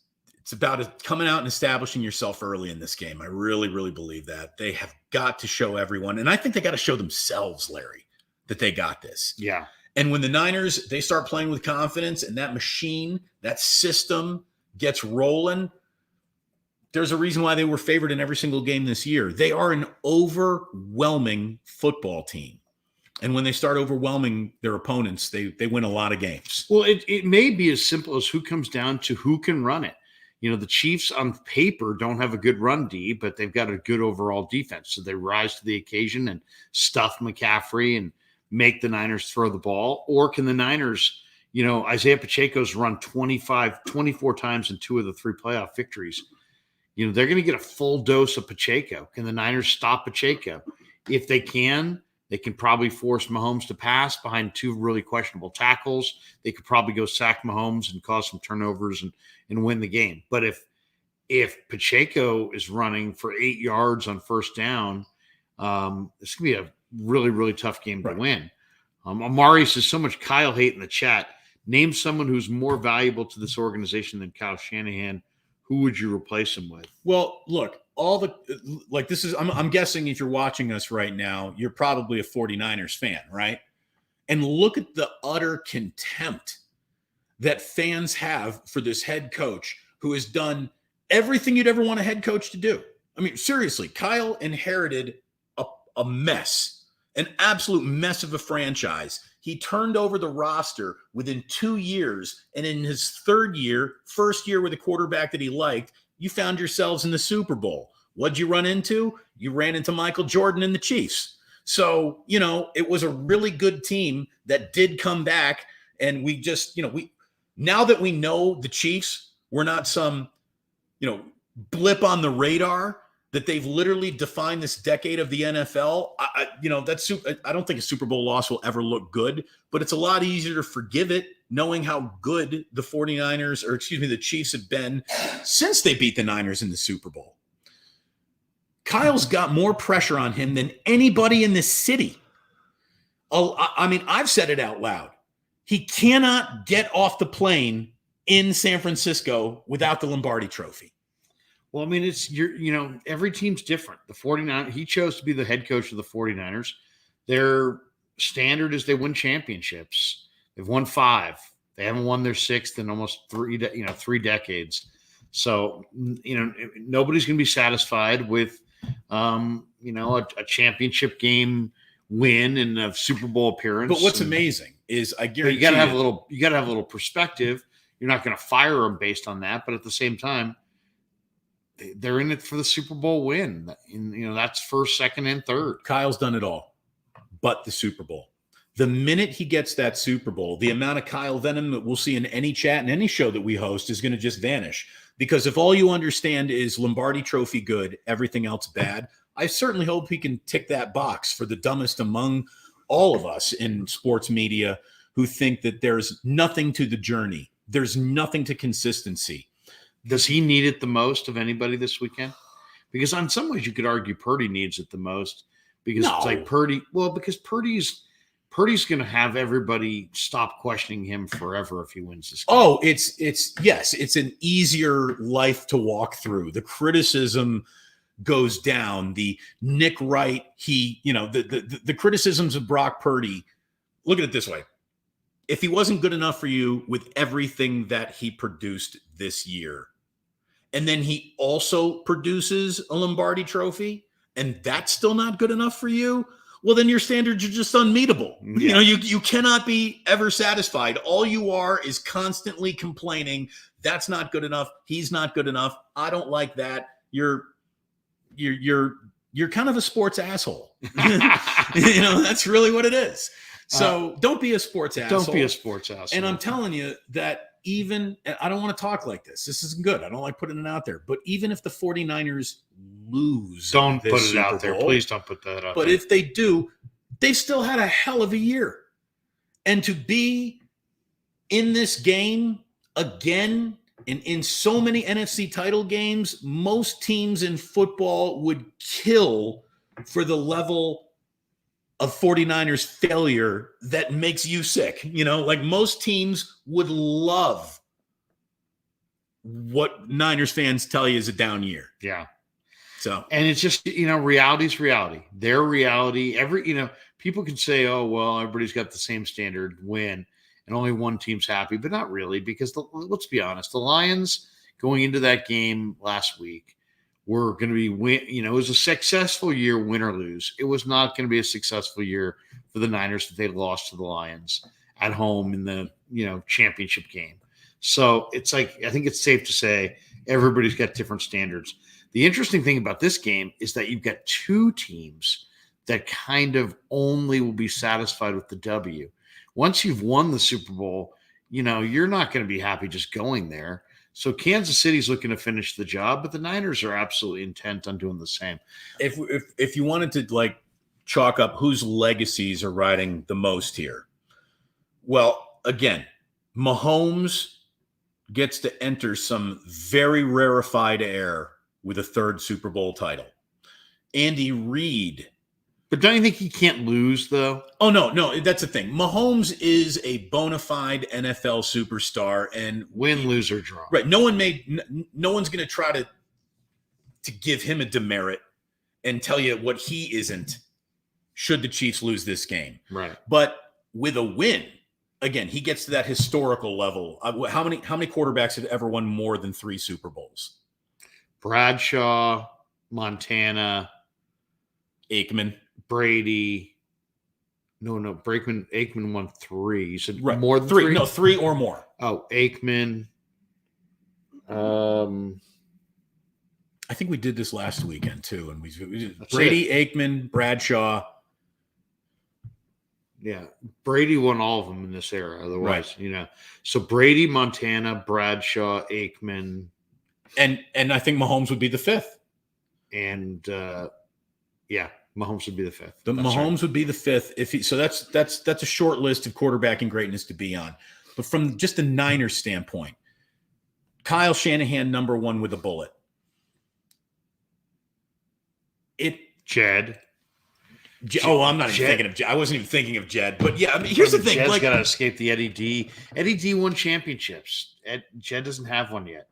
about coming out and establishing yourself early in this game. I really, really believe that. They have got to show everyone, and I think they got to show themselves, Larry, that they got this. Yeah. And when the Niners, they start playing with confidence and that machine, that system gets rolling, there's a reason why they were favored in every single game this year. They are an overwhelming football team. And when they start overwhelming their opponents, they win a lot of games. Well, it may be as simple as who comes down to who can run it. The Chiefs on paper don't have a good run D, but they've got a good overall defense. So they rise to the occasion and stuff McCaffrey and make the Niners throw the ball. Or can the Niners, Isaiah Pacheco's run 24 times in 2 of the 3 playoff victories. They're going to get a full dose of Pacheco. Can the Niners stop Pacheco? If they can probably force Mahomes to pass behind 2 really questionable tackles. They could probably go sack Mahomes and cause some turnovers and win the game. But if Pacheco is running for 8 yards on first down, it's going to be a really, really tough game to win. Amari says, so much Kyle hate in the chat. Name someone who's more valuable to this organization than Kyle Shanahan. Who would you replace him with? Well, look, this is, I'm guessing if you're watching us right now, you're probably a 49ers fan, right? And look at the utter contempt that fans have for this head coach who has done everything you'd ever want a head coach to do. I mean, seriously, Kyle inherited a mess, an absolute mess of a franchise. He turned over the roster within 2 years, and in his first year with a quarterback that he liked, you found yourselves in the Super Bowl. What'd you run into? You ran into Michael Jordan and the Chiefs. So, it was a really good team that did come back, and we just, now that we know the Chiefs, we're not some, blip on the radar, that they've literally defined this decade of the NFL. I don't think a Super Bowl loss will ever look good, but it's a lot easier to forgive it knowing how good the Chiefs have been since they beat the Niners in the Super Bowl. Kyle's got more pressure on him than anybody in this city. I mean, I've said it out loud. He cannot get off the plane in San Francisco without the Lombardi Trophy. Well, I mean, every team's different. The 49ers, he chose to be the head coach of the 49ers. Their standard is they win championships. They've won 5. They haven't won their 6th in almost 3 decades. So, nobody's going to be satisfied with, a championship game win and a Super Bowl appearance. But what's amazing is I guarantee you got to have a little perspective. You're not going to fire them based on that, but at the same time, they're in it for the Super Bowl win. That's first, second, and third. Kyle's done it all, but the Super Bowl. The minute he gets that Super Bowl, the amount of Kyle venom that we'll see in any chat and any show that we host is going to just vanish. Because if all you understand is Lombardi Trophy good, everything else bad, I certainly hope he can tick that box for the dumbest among all of us in sports media who think that there's nothing to the journey. There's nothing to consistency. Does he need it the most of anybody this weekend? Because in some ways you could argue Purdy needs it the most because it's like Purdy. Well, because Purdy's going to have everybody stop questioning him forever if he wins this game. Oh, it's an easier life to walk through. The criticism goes down. The Nick Wright, the criticisms of Brock Purdy. Look at it this way. If he wasn't good enough for you with everything that he produced this year, and then he also produces a Lombardi Trophy, and that's still not good enough for you, well, then your standards are just unmeetable. Yeah. You cannot be ever satisfied. All you are is constantly complaining. That's not good enough. He's not good enough. I don't like that. You're kind of a sports asshole. That's really what it is. So don't be a sports asshole. Don't be a sports asshole. And I'm telling you that and I don't want to talk like this. This isn't good. I don't like putting it out there. But even if the 49ers lose, don't put it Super out there. Bowl, Please don't put that out but there. if they do, they've still had a hell of a year. And to be in this game again, and in so many NFC title games, most teams in football would kill for the level of 49ers failure that makes you sick. Like most teams would love what Niners fans tell you is a down year. Yeah. So, and it's just, reality's reality. Their reality, people can say, oh, well, everybody's got the same standard win and only one team's happy, but not really, because let's be honest, the Lions going into that game last week were going to be it was a successful year, win or lose. It was not going to be a successful year for the Niners that they lost to the Lions at home in the, championship game. So it's like, I think it's safe to say everybody's got different standards. The interesting thing about this game is that you've got 2 teams that kind of only will be satisfied with the W. Once you've won the Super Bowl, you're not going to be happy just going there. So Kansas City's looking to finish the job, but the Niners are absolutely intent on doing the same. If you wanted to chalk up whose legacies are riding the most here, well, again, Mahomes gets to enter some very rarefied air with a 3rd Super Bowl title. Andy Reid. But don't you think he can't lose, though? Oh, no, that's the thing. Mahomes is a bona fide NFL superstar, and win, lose, or draw. Right. No one's going to try to give him a demerit and tell you what he isn't should the Chiefs lose this game. Right. But with a win, again, he gets to that historical level. How many quarterbacks have ever won more than 3 Super Bowls? Bradshaw, Montana, Aikman. Brady. No, Aikman won 3. You said right. More than 3? No, 3 or more. Oh, Aikman. I think we did this last weekend too, and we did Brady, Aikman, Bradshaw. Yeah, Brady won all of them in this era. Otherwise, so Brady, Montana, Bradshaw, Aikman, and I think Mahomes would be the 5th. And Mahomes would be the 5th. Mahomes would be the 5th. So that's a short list of quarterbacking greatness to be on. But from just the Niners standpoint, Kyle Shanahan, number 1 with a bullet. Jed. I'm not even thinking of Jed. I wasn't even thinking of Jed. But yeah, I mean, here's the thing. Jed's got to escape the Eddie D. Eddie D won championships. Jed doesn't have one yet.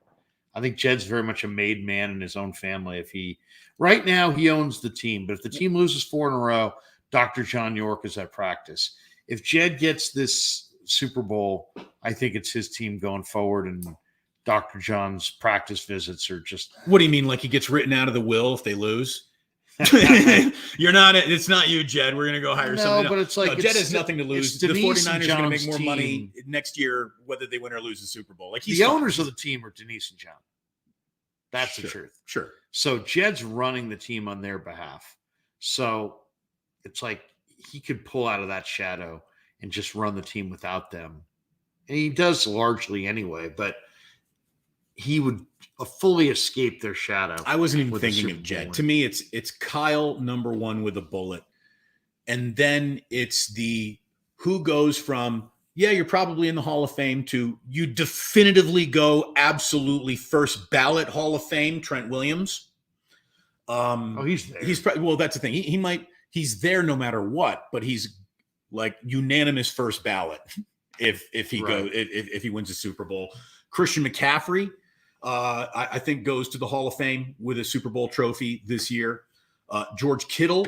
I think Jed's very much a made man in his own family. Right now he owns the team, but if the team loses 4 in a row, Dr. John York is at practice. If Jed gets this Super Bowl, I think it's his team going forward, and Dr. John's practice visits are just. What do you mean? Like he gets written out of the will if they lose? It's not you, Jed. We're going to go hire somebody else. But it's like Jed has nothing to lose. The Denise 49ers are going to make more team. money next year, whether they win or lose the Super Bowl. Like the owners of the team are Denise and John. That's the truth. Sure. So Jed's running the team on their behalf. So it's like he could pull out of that shadow and just run the team without them. And he does largely anyway, but he would fully escape their shadow. I wasn't even thinking of Jed. To me, it's Kyle number 1 with a bullet. And then it's the who goes from, yeah, you're probably in the Hall of Fame to you definitively go absolutely first ballot Hall of Fame, Trent Williams. He's there. Well, that's the thing. He's there no matter what, but he's like unanimous first ballot if he wins a Super Bowl. Christian McCaffrey, I think goes to the Hall of Fame with a Super Bowl trophy this year. George Kittle,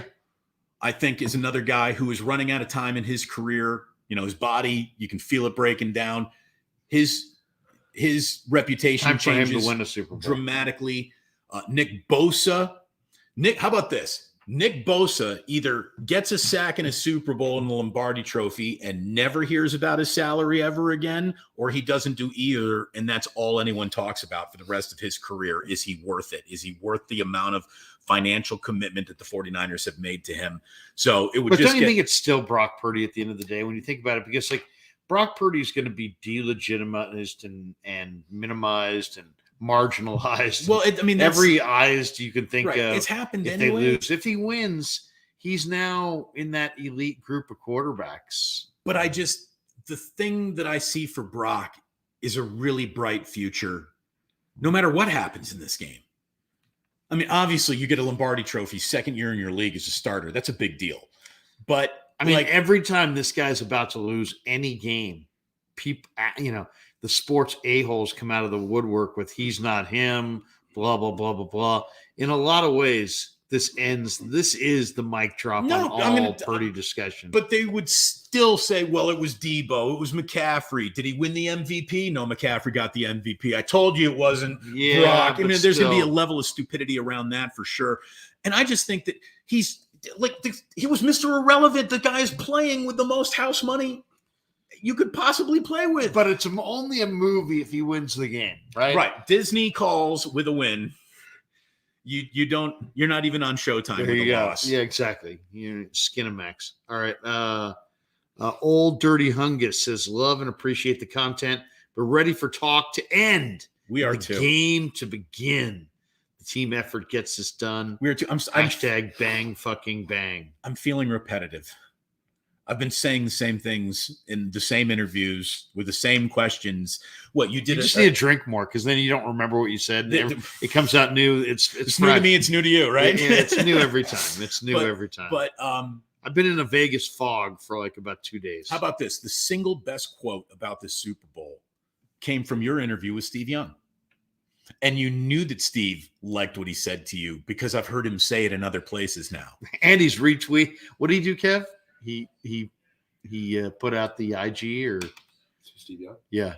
I think, is another guy who is running out of time in his career. You know, his body, you can feel it breaking down. His reputation changes for him to win a Super Bowl dramatically. Nick Bosa. How about this? Nick Bosa either gets a sack in a Super Bowl and the Lombardi Trophy and never hears about his salary ever again, or he doesn't do either, and that's all anyone talks about for the rest of his career. Is he worth it? Is he worth the amount of financial commitment that the 49ers have made to him? So it would don't you think it's still Brock Purdy at the end of the day when you think about it? Because like Brock Purdy is going to be delegitimized and minimized and marginalized. Well, every eyes you can think of. It's happened if anyway. They lose. If he wins, he's now in that elite group of quarterbacks. But the thing that I see for Brock is a really bright future, no matter what happens in this game. I mean, obviously, you get a Lombardi Trophy second year in your league as a starter. That's a big deal. But I mean, every time this guy's about to lose any game, people, the sports a-holes come out of the woodwork with he's not him, blah, blah, blah, blah, blah. In a lot of ways, this is the mic drop on all Purdy discussion. But they would still say, well, it was Debo, it was McCaffrey. Did he win the MVP? No, McCaffrey got the MVP. I told you it wasn't Brock. I mean, there's going to be a level of stupidity around that for sure. And I just think that he was Mr. Irrelevant. The guy is playing with the most house money you could possibly play with. But it's only a movie if he wins the game, right? Right. Disney calls with a win. You're not even on Showtime there with you a go. loss. Yeah, exactly. You're Skinamax. All right. Old Dirty Hungus says, love and appreciate the content, but ready for talk to end. We are the too. Game to begin. The team effort gets this done. We are too. Hashtag bang fucking bang. I'm feeling repetitive. I've been saying the same things in the same interviews with the same questions. What you did? You just need to drink more because then you don't remember what you said. It comes out new. It's new to me. It's new to you, right? Yeah, it's new every time. It's new every time. But I've been in a Vegas fog for like about 2 days. How about this? The single best quote about the Super Bowl came from your interview with Steve Young. And you knew that Steve liked what he said to you because I've heard him say it in other places now. And he's retweet. What did he do, Kev? He put out the IG or Steve Young? Yeah.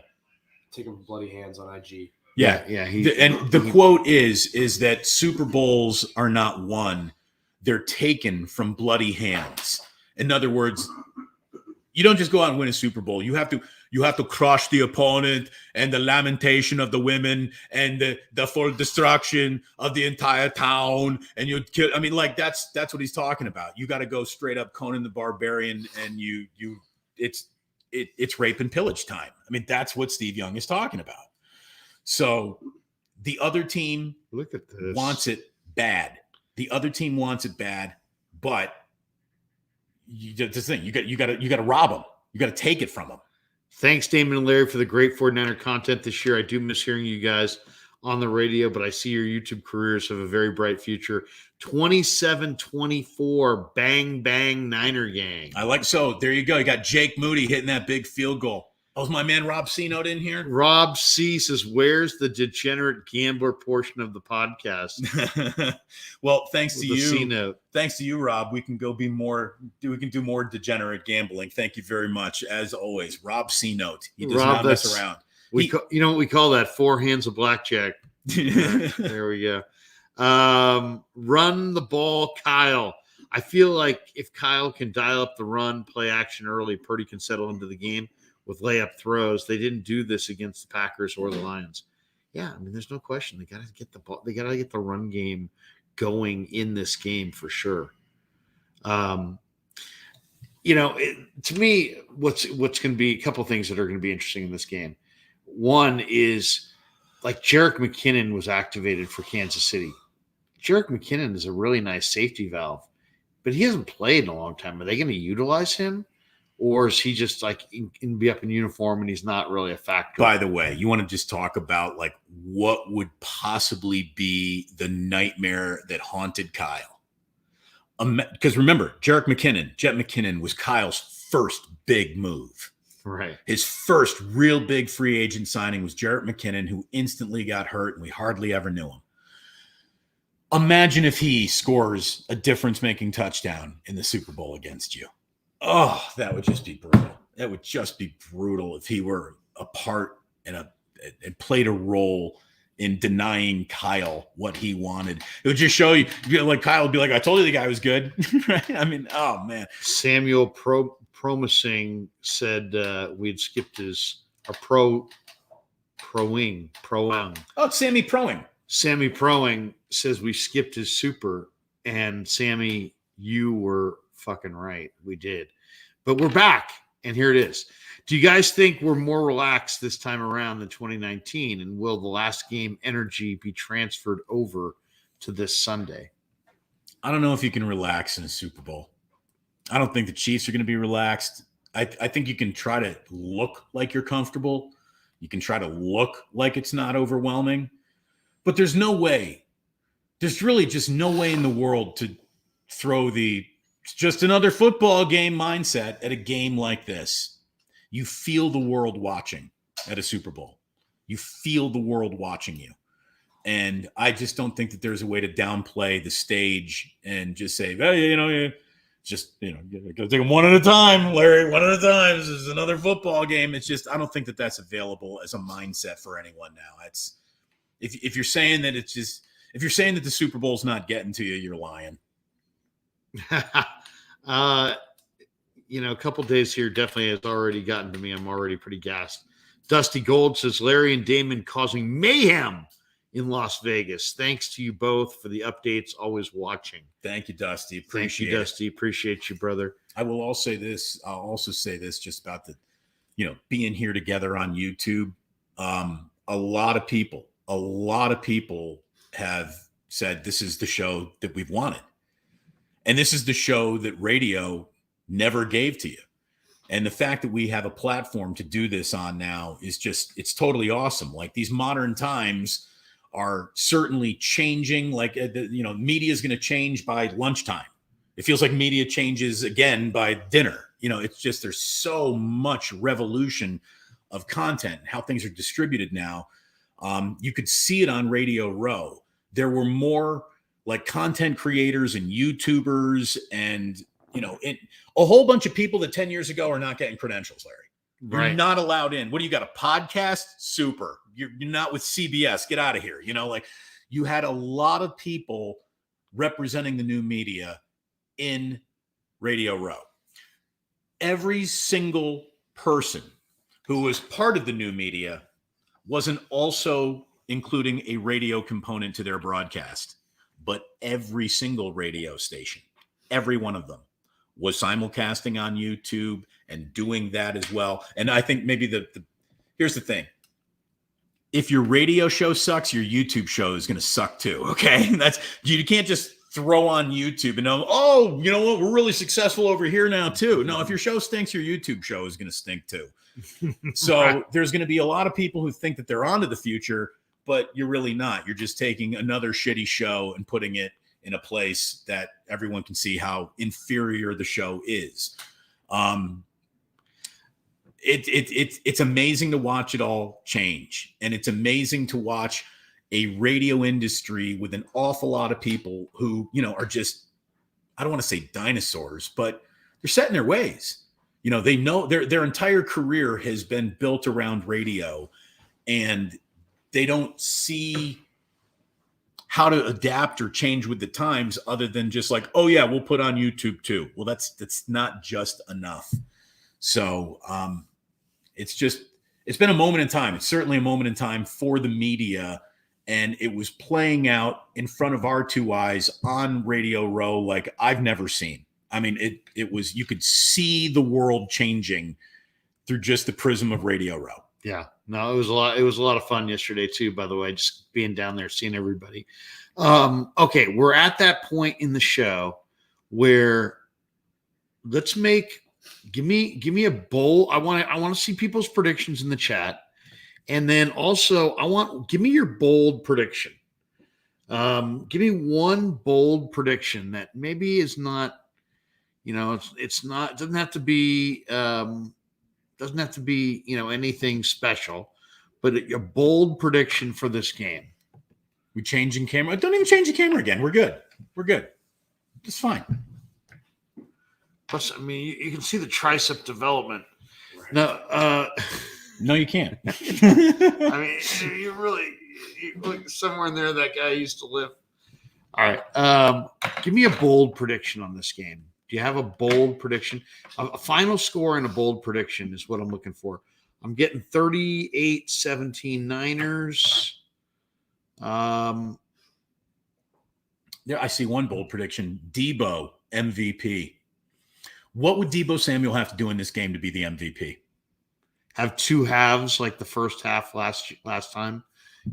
Take him bloody hands on IG. Yeah. The quote is that Super Bowls are not won. They're taken from bloody hands. In other words, you don't just go out and win a Super Bowl. You have to crush the opponent and the lamentation of the women and the full destruction of the entire town. And you kill. I mean, like that's what he's talking about. You got to go straight up Conan the Barbarian, and it's rape and pillage time. I mean, that's what Steve Young is talking about. So the other team wants it bad. The other team wants it bad, but this thing you got to rob them. You got to take it from them. Thanks, Damon and Larry, for the great 49er content this year. I do miss hearing you guys on the radio, but I see your YouTube careers have a very bright future. 27-24, bang, bang, Niner gang. I like so. There you go. You got Jake Moody hitting that big field goal. Oh, is my man Rob C note in here? Rob C says, "Where's the degenerate gambler portion of the podcast?" Well, thanks With to the you. C note. Thanks to you, Rob. We can do more degenerate gambling. Thank you very much. As always, Rob C note. He does Rob, not mess around. You know what we call that? 4 hands of blackjack. Right, there we go. Run the ball, Kyle. I feel like if Kyle can dial up the run, play action early, Purdy can settle into the game with layup throws. They didn't do this against the Packers or the Lions. Yeah, I mean, there's no question. They got to get the ball. They got to get the run game going in this game for sure. To me, what's going to be a couple of things that are going to be interesting in this game. One is like Jerick McKinnon was activated for Kansas City. Jerick McKinnon is a really nice safety valve, but he hasn't played in a long time. Are they going to utilize him? Or is he just like in be up in uniform and he's not really a factor? By the way, you want to just talk about like what would possibly be the nightmare that haunted Kyle? Because remember, Jet McKinnon was Kyle's first big move. Right. His first real big free agent signing was Jerick McKinnon, who instantly got hurt and we hardly ever knew him. Imagine if he scores a difference-making touchdown in the Super Bowl against you. Oh, that would just be brutal. That would just be brutal if he were a part and played a role in denying Kyle what he wanted. It would just show you, like Kyle would be like, I told you the guy was good. Right? I mean, oh, man. Samuel Promising said we'd skipped his proing. Oh, it's Sammy Proing. Sammy Proing says we skipped his super, and Sammy, you were fucking right. We did. But we're back, and here it is. Do you guys think we're more relaxed this time around than 2019, and will the last game energy be transferred over to this Sunday? I don't know if you can relax in a Super Bowl. I don't think the Chiefs are going to be relaxed. I think you can try to look like you're comfortable. You can try to look like it's not overwhelming. But there's no way. There's really just no way in the world to throw it's just another football game mindset at a game like this. You feel the world watching at a Super Bowl. You feel the world watching you. And I just don't think that there's a way to downplay the stage and just say, hey, you gotta take them one at a time, Larry, one at a time. This is another football game. It's just, I don't think that that's available as a mindset for anyone now. It's, if you're saying that if you're saying that the Super Bowl's not getting to you, you're lying. A couple days here definitely has already gotten to me. I'm already pretty gassed. Dusty Gold says Larry and Damon causing mayhem in Las Vegas. Thanks to you both for the updates. Always watching. Thank you, Dusty. Appreciate you, Dusty. Appreciate you, brother. I will also say this. I'll also say this just about being here together on YouTube. A lot of people have said this is the show that we've wanted. And this is the show that radio never gave to you. And the fact that we have a platform to do this on now is just, it's totally awesome. Like these modern times are certainly changing. Like, media is going to change by lunchtime. It feels like media changes again by dinner. It's just, there's so much revolution of content, how things are distributed now. You could see it on Radio Row. There were more like content creators and YouTubers and, a whole bunch of people that 10 years ago are not getting credentials, Larry. You're not allowed in. What do you got? A podcast? Super. You're not with CBS. Get out of here. You had a lot of people representing the new media in Radio Row. Every single person who was part of the new media wasn't also including a radio component to their broadcast, but every single radio station, every one of them, was simulcasting on YouTube and doing that as well. And I think maybe here's the thing. If your radio show sucks, your YouTube show is going to suck too. Okay. You can't just throw on YouTube and know, oh, you know what? We're really successful over here now too. No, if your show stinks, your YouTube show is going to stink too. So there's going to be a lot of people who think that they're onto the future, but you're really not. You're just taking another shitty show and putting it in a place that everyone can see how inferior the show is. it's amazing to watch it all change, and it's amazing to watch a radio industry with an awful lot of people who are just, I don't want to say dinosaurs, but they're set in their ways. They know their entire career has been built around radio, and they don't see how to adapt or change with the times other than just like, oh yeah, we'll put on YouTube too. Well, that's not just enough. So it's been a moment in time. It's certainly a moment in time for the media, and it was playing out in front of our two eyes on Radio Row like I've never seen. I mean, it was, you could see the world changing through just the prism of Radio Row. Yeah, no, it was a lot. It was a lot of fun yesterday too, by the way, just being down there, seeing everybody. Okay, we're at that point in the show where let's give me a bowl. I want to see people's predictions in the chat, and then also give me your bold prediction. Give me one bold prediction that maybe is not, it's not, it doesn't have to be. Doesn't have to be, anything special, but a bold prediction for this game. We changing camera? Don't even change the camera again. We're good. It's fine. Plus, I mean, you can see the tricep development. No, no, you can't. I mean, you look somewhere in there that guy used to live. All right. Give me a bold prediction on this game. Do you have a bold prediction? A final score and a bold prediction is what I'm looking for. I'm getting 38-17 Niners. There, I see one bold prediction. Debo MVP. What would Debo Samuel have to do in this game to be the MVP? Have two halves like the first half last time.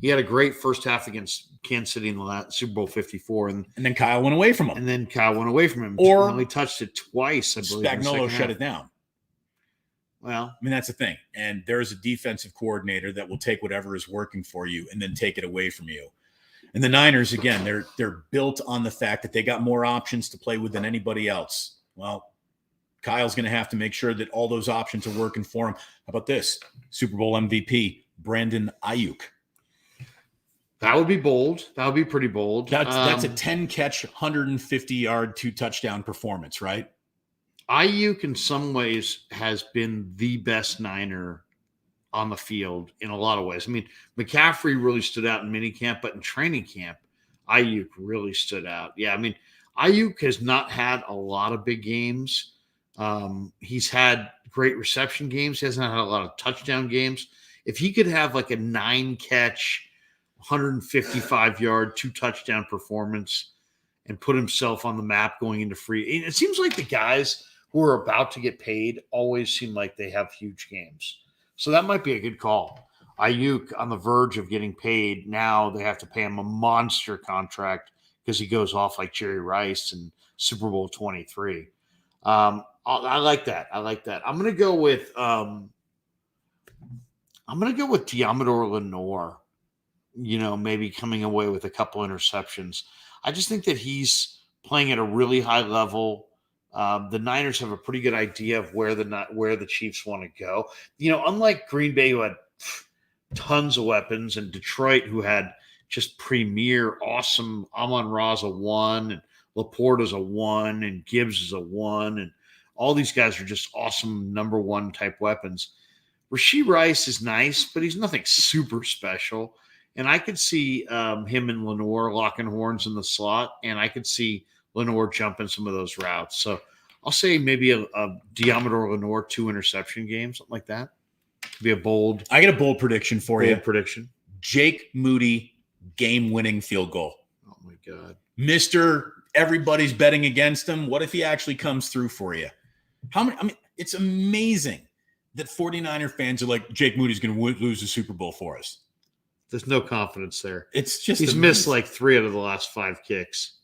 He had a great first half against Kansas City in the Super Bowl 54. And then Kyle went away from him. Or only touched it twice, I believe. Spagnuolo shut it down. Well, I mean, that's the thing. And there's a defensive coordinator that will take whatever is working for you and then take it away from you. And the Niners, again, they're built on the fact that they got more options to play with than anybody else. Well, Kyle's going to have to make sure that all those options are working for him. How about this? Super Bowl MVP, Brandon Ayuk. That would be bold. That would be pretty bold. That's a 10-catch, 150-yard, 2-touchdown performance, right? Ayuk, in some ways, has been the best Niner on the field in a lot of ways. I mean, McCaffrey really stood out in minicamp, but in training camp, Ayuk really stood out. Yeah, I mean, Ayuk has not had a lot of big games. He's had great reception games. He hasn't had a lot of touchdown games. If he could have like a 9-catch, 155-yard, 2-touchdown performance and put himself on the map going into free. It seems like the guys who are about to get paid always seem like they have huge games. So that might be a good call. Ayuk on the verge of getting paid. Now they have to pay him a monster contract because he goes off like Jerry Rice in Super Bowl 23. I like that. I'm going to go with Diamador Lenore. Maybe coming away with a couple interceptions. I just think that he's playing at a really high level. The Niners have a pretty good idea of where the Chiefs want to go. Unlike Green Bay, who had tons of weapons, and Detroit, who had just premier, awesome Amon-Ra's a 1, and Laporta's a 1, and Gibbs is a 1, and all these guys are just awesome number 1 type weapons. Rashee Rice is nice, but he's nothing super special. And I could see him and Lenore locking horns in the slot, and I could see Lenore jumping some of those routes. So I'll say maybe a Diamador Lenore 2 interception game, something like that. Could be a bold. I get a bold prediction for you. Prediction. Jake Moody game-winning field goal. Oh my God, Mr. Everybody's betting against him. What if he actually comes through for you? It's amazing that 49er fans are like, Jake Moody's going to lose the Super Bowl for us. There's no confidence there. It's just he's missed like 3 out of the last 5 kicks.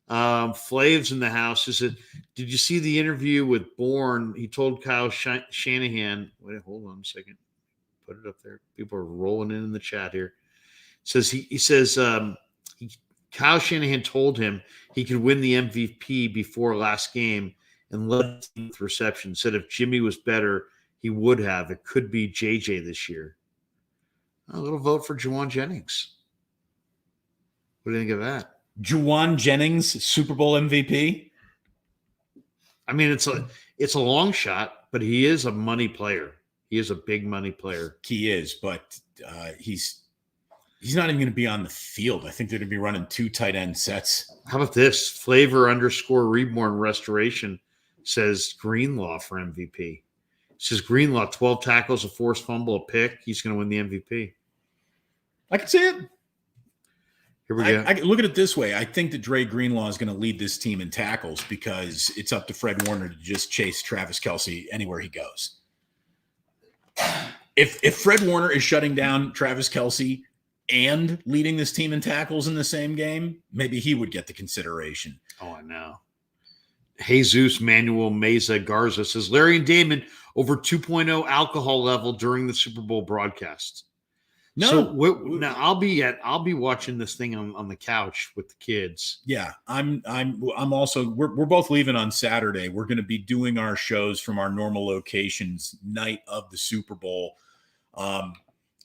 Flav's in the house. Did you see the interview with Bourne? He told Kyle Shanahan. Wait, hold on a second. Put it up there. People are rolling in the chat here. He says Kyle Shanahan told him he could win the MVP before last game and led with reception. Said if Jimmy was better, he would have. It could be JJ this year. A little vote for Juwan Jennings. What do you think of that? Juwan Jennings, Super Bowl MVP. I mean, it's a long shot, but he is a money player. He is a big money player. He is, but he's not even going to be on the field. I think they're going to be running 2 tight end sets. How about this? Flavor_Reborn Restoration says Greenlaw for MVP. Says Greenlaw, 12 tackles, a forced fumble, a pick. He's going to win the MVP. I can see it. Here we go. I look at it this way. I think that Dre Greenlaw is going to lead this team in tackles because it's up to Fred Warner to just chase Travis Kelce anywhere he goes. If Fred Warner is shutting down Travis Kelce and leading this team in tackles in the same game, maybe he would get the consideration. Oh, I know. Jesus Manuel Meza Garza says Larry and Damon over 2.0 alcohol level during the Super Bowl broadcast. No, so now I'll be watching this thing on the couch with the kids. Yeah, I'm also we're both leaving on Saturday. We're going to be doing our shows from our normal locations night of the Super Bowl,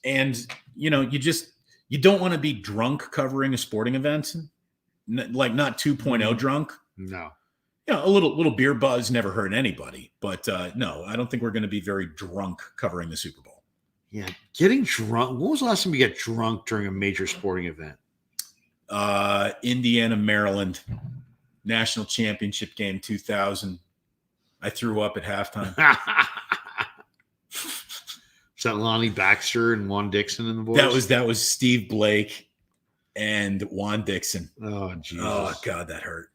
and you don't want to be drunk covering a sporting event, like not 2.0 drunk. No. A little beer buzz never hurt anybody, but no, I don't think we're going to be very drunk covering the Super Bowl. Yeah, getting drunk. When was the last time you got drunk during a major sporting event? Indiana, Maryland, national championship game 2000. I threw up at halftime. Is that Lonnie Baxter and Juan Dixon in the boys? That was Steve Blake and Juan Dixon. Oh, Jesus. Oh, God, that hurt.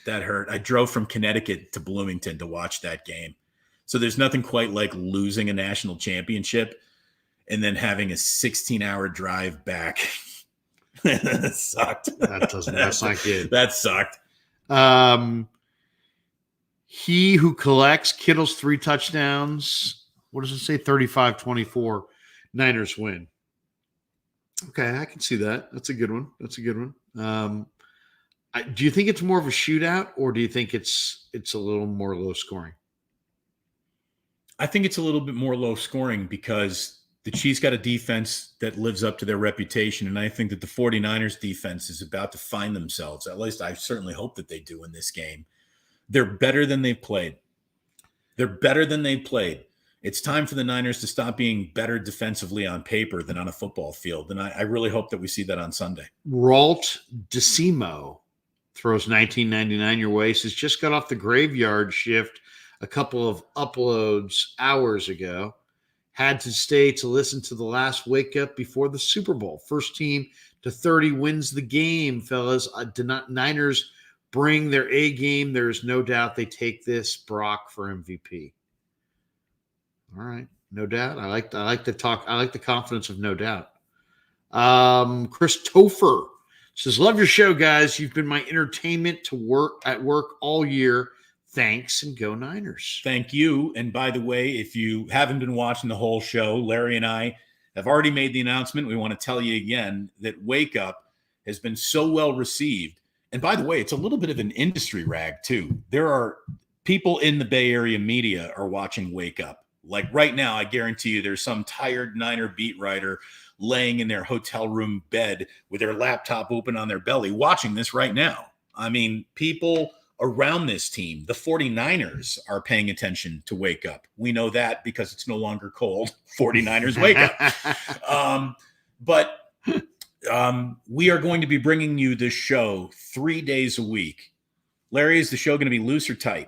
That hurt. I drove from Connecticut to Bloomington to watch that game. So there's nothing quite like losing a national championship and then having a 16-hour drive back. That sucked. That's not good. That sucked. He who collects Kittle's 3 touchdowns. What does it say? 35-24. Niners win. Okay, I can see that. That's a good one. Do you think it's more of a shootout, or do you think it's a little more low scoring? I think it's a little bit more low scoring because the Chiefs got a defense that lives up to their reputation, and I think that the 49ers defense is about to find themselves. At least I certainly hope that they do in this game. They're better than they've played. It's time for the Niners to stop being better defensively on paper than on a football field, and I really hope that we see that on Sunday. Ralt DeCimo throws $19.99 your way. Says just got off the graveyard shift a couple of uploads hours ago. Had to stay to listen to the last wake up before the Super Bowl. First team to 30 wins the game, fellas. Niners bring their A game. There's no doubt they take this. Brock for MVP. All right, no doubt. I like the talk. I like the confidence of no doubt. Chris Topher says, "Love your show, guys. You've been my entertainment at work all year. Thanks, and go Niners." Thank you. And by the way, if you haven't been watching the whole show, Larry and I have already made the announcement. We want to tell you again that Wake Up has been so well received. And by the way, it's a little bit of an industry rag too. There are people in the Bay Area media are watching Wake Up. Like right now, I guarantee you there's some tired Niner beat writer laying in their hotel room bed with their laptop open on their belly watching this right now. I mean, people around this team, the 49ers, are paying attention to Wake Up. We know that because it's no longer called 49ers Wake Up. But we are going to be bringing you this show 3 days a week. Larry, is the show going to be loose or tight?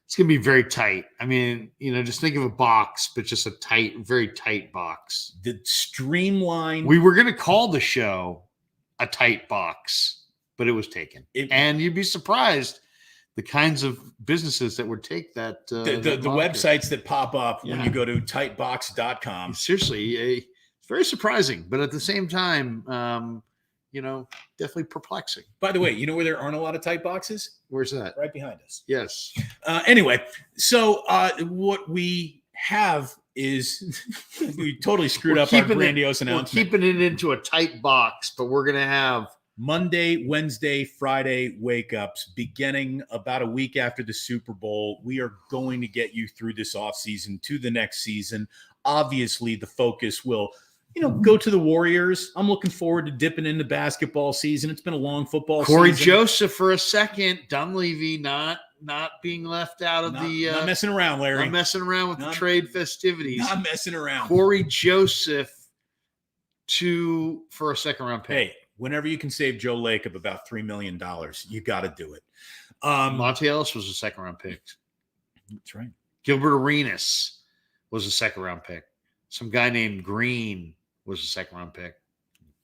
It's going to be very tight. I mean, just think of a box, but just a tight, very tight box. The streamlined. We were going to call the show a tight box, but it was taken. And you'd be surprised the kinds of businesses that would take that. The websites that pop up when you go to tightbox.com. Seriously, it's very surprising, but at the same time, definitely perplexing. By the way, you know where there aren't a lot of tight boxes? Where's that? Right behind us. Yes. Anyway, so what we have is we totally screwed up our grandiose announcement. We're keeping it into a tight box, but we're going to have Monday, Wednesday, Friday wake-ups beginning about a week after the Super Bowl. We are going to get you through this offseason to the next season. Obviously, the focus will, go to the Warriors. I'm looking forward to dipping into basketball season. It's been a long football Corey season. Joseph for a second. Dunleavy not being left out of Not messing around, Larry. Not messing around with the trade festivities. Not messing around. Corey Joseph for a second-round pick. Hey, whenever you can save Joe Lacob about $3 million, you got to do it. Monte Ellis was a second-round pick. That's right. Gilbert Arenas was a second-round pick. Some guy named Green was a second-round pick.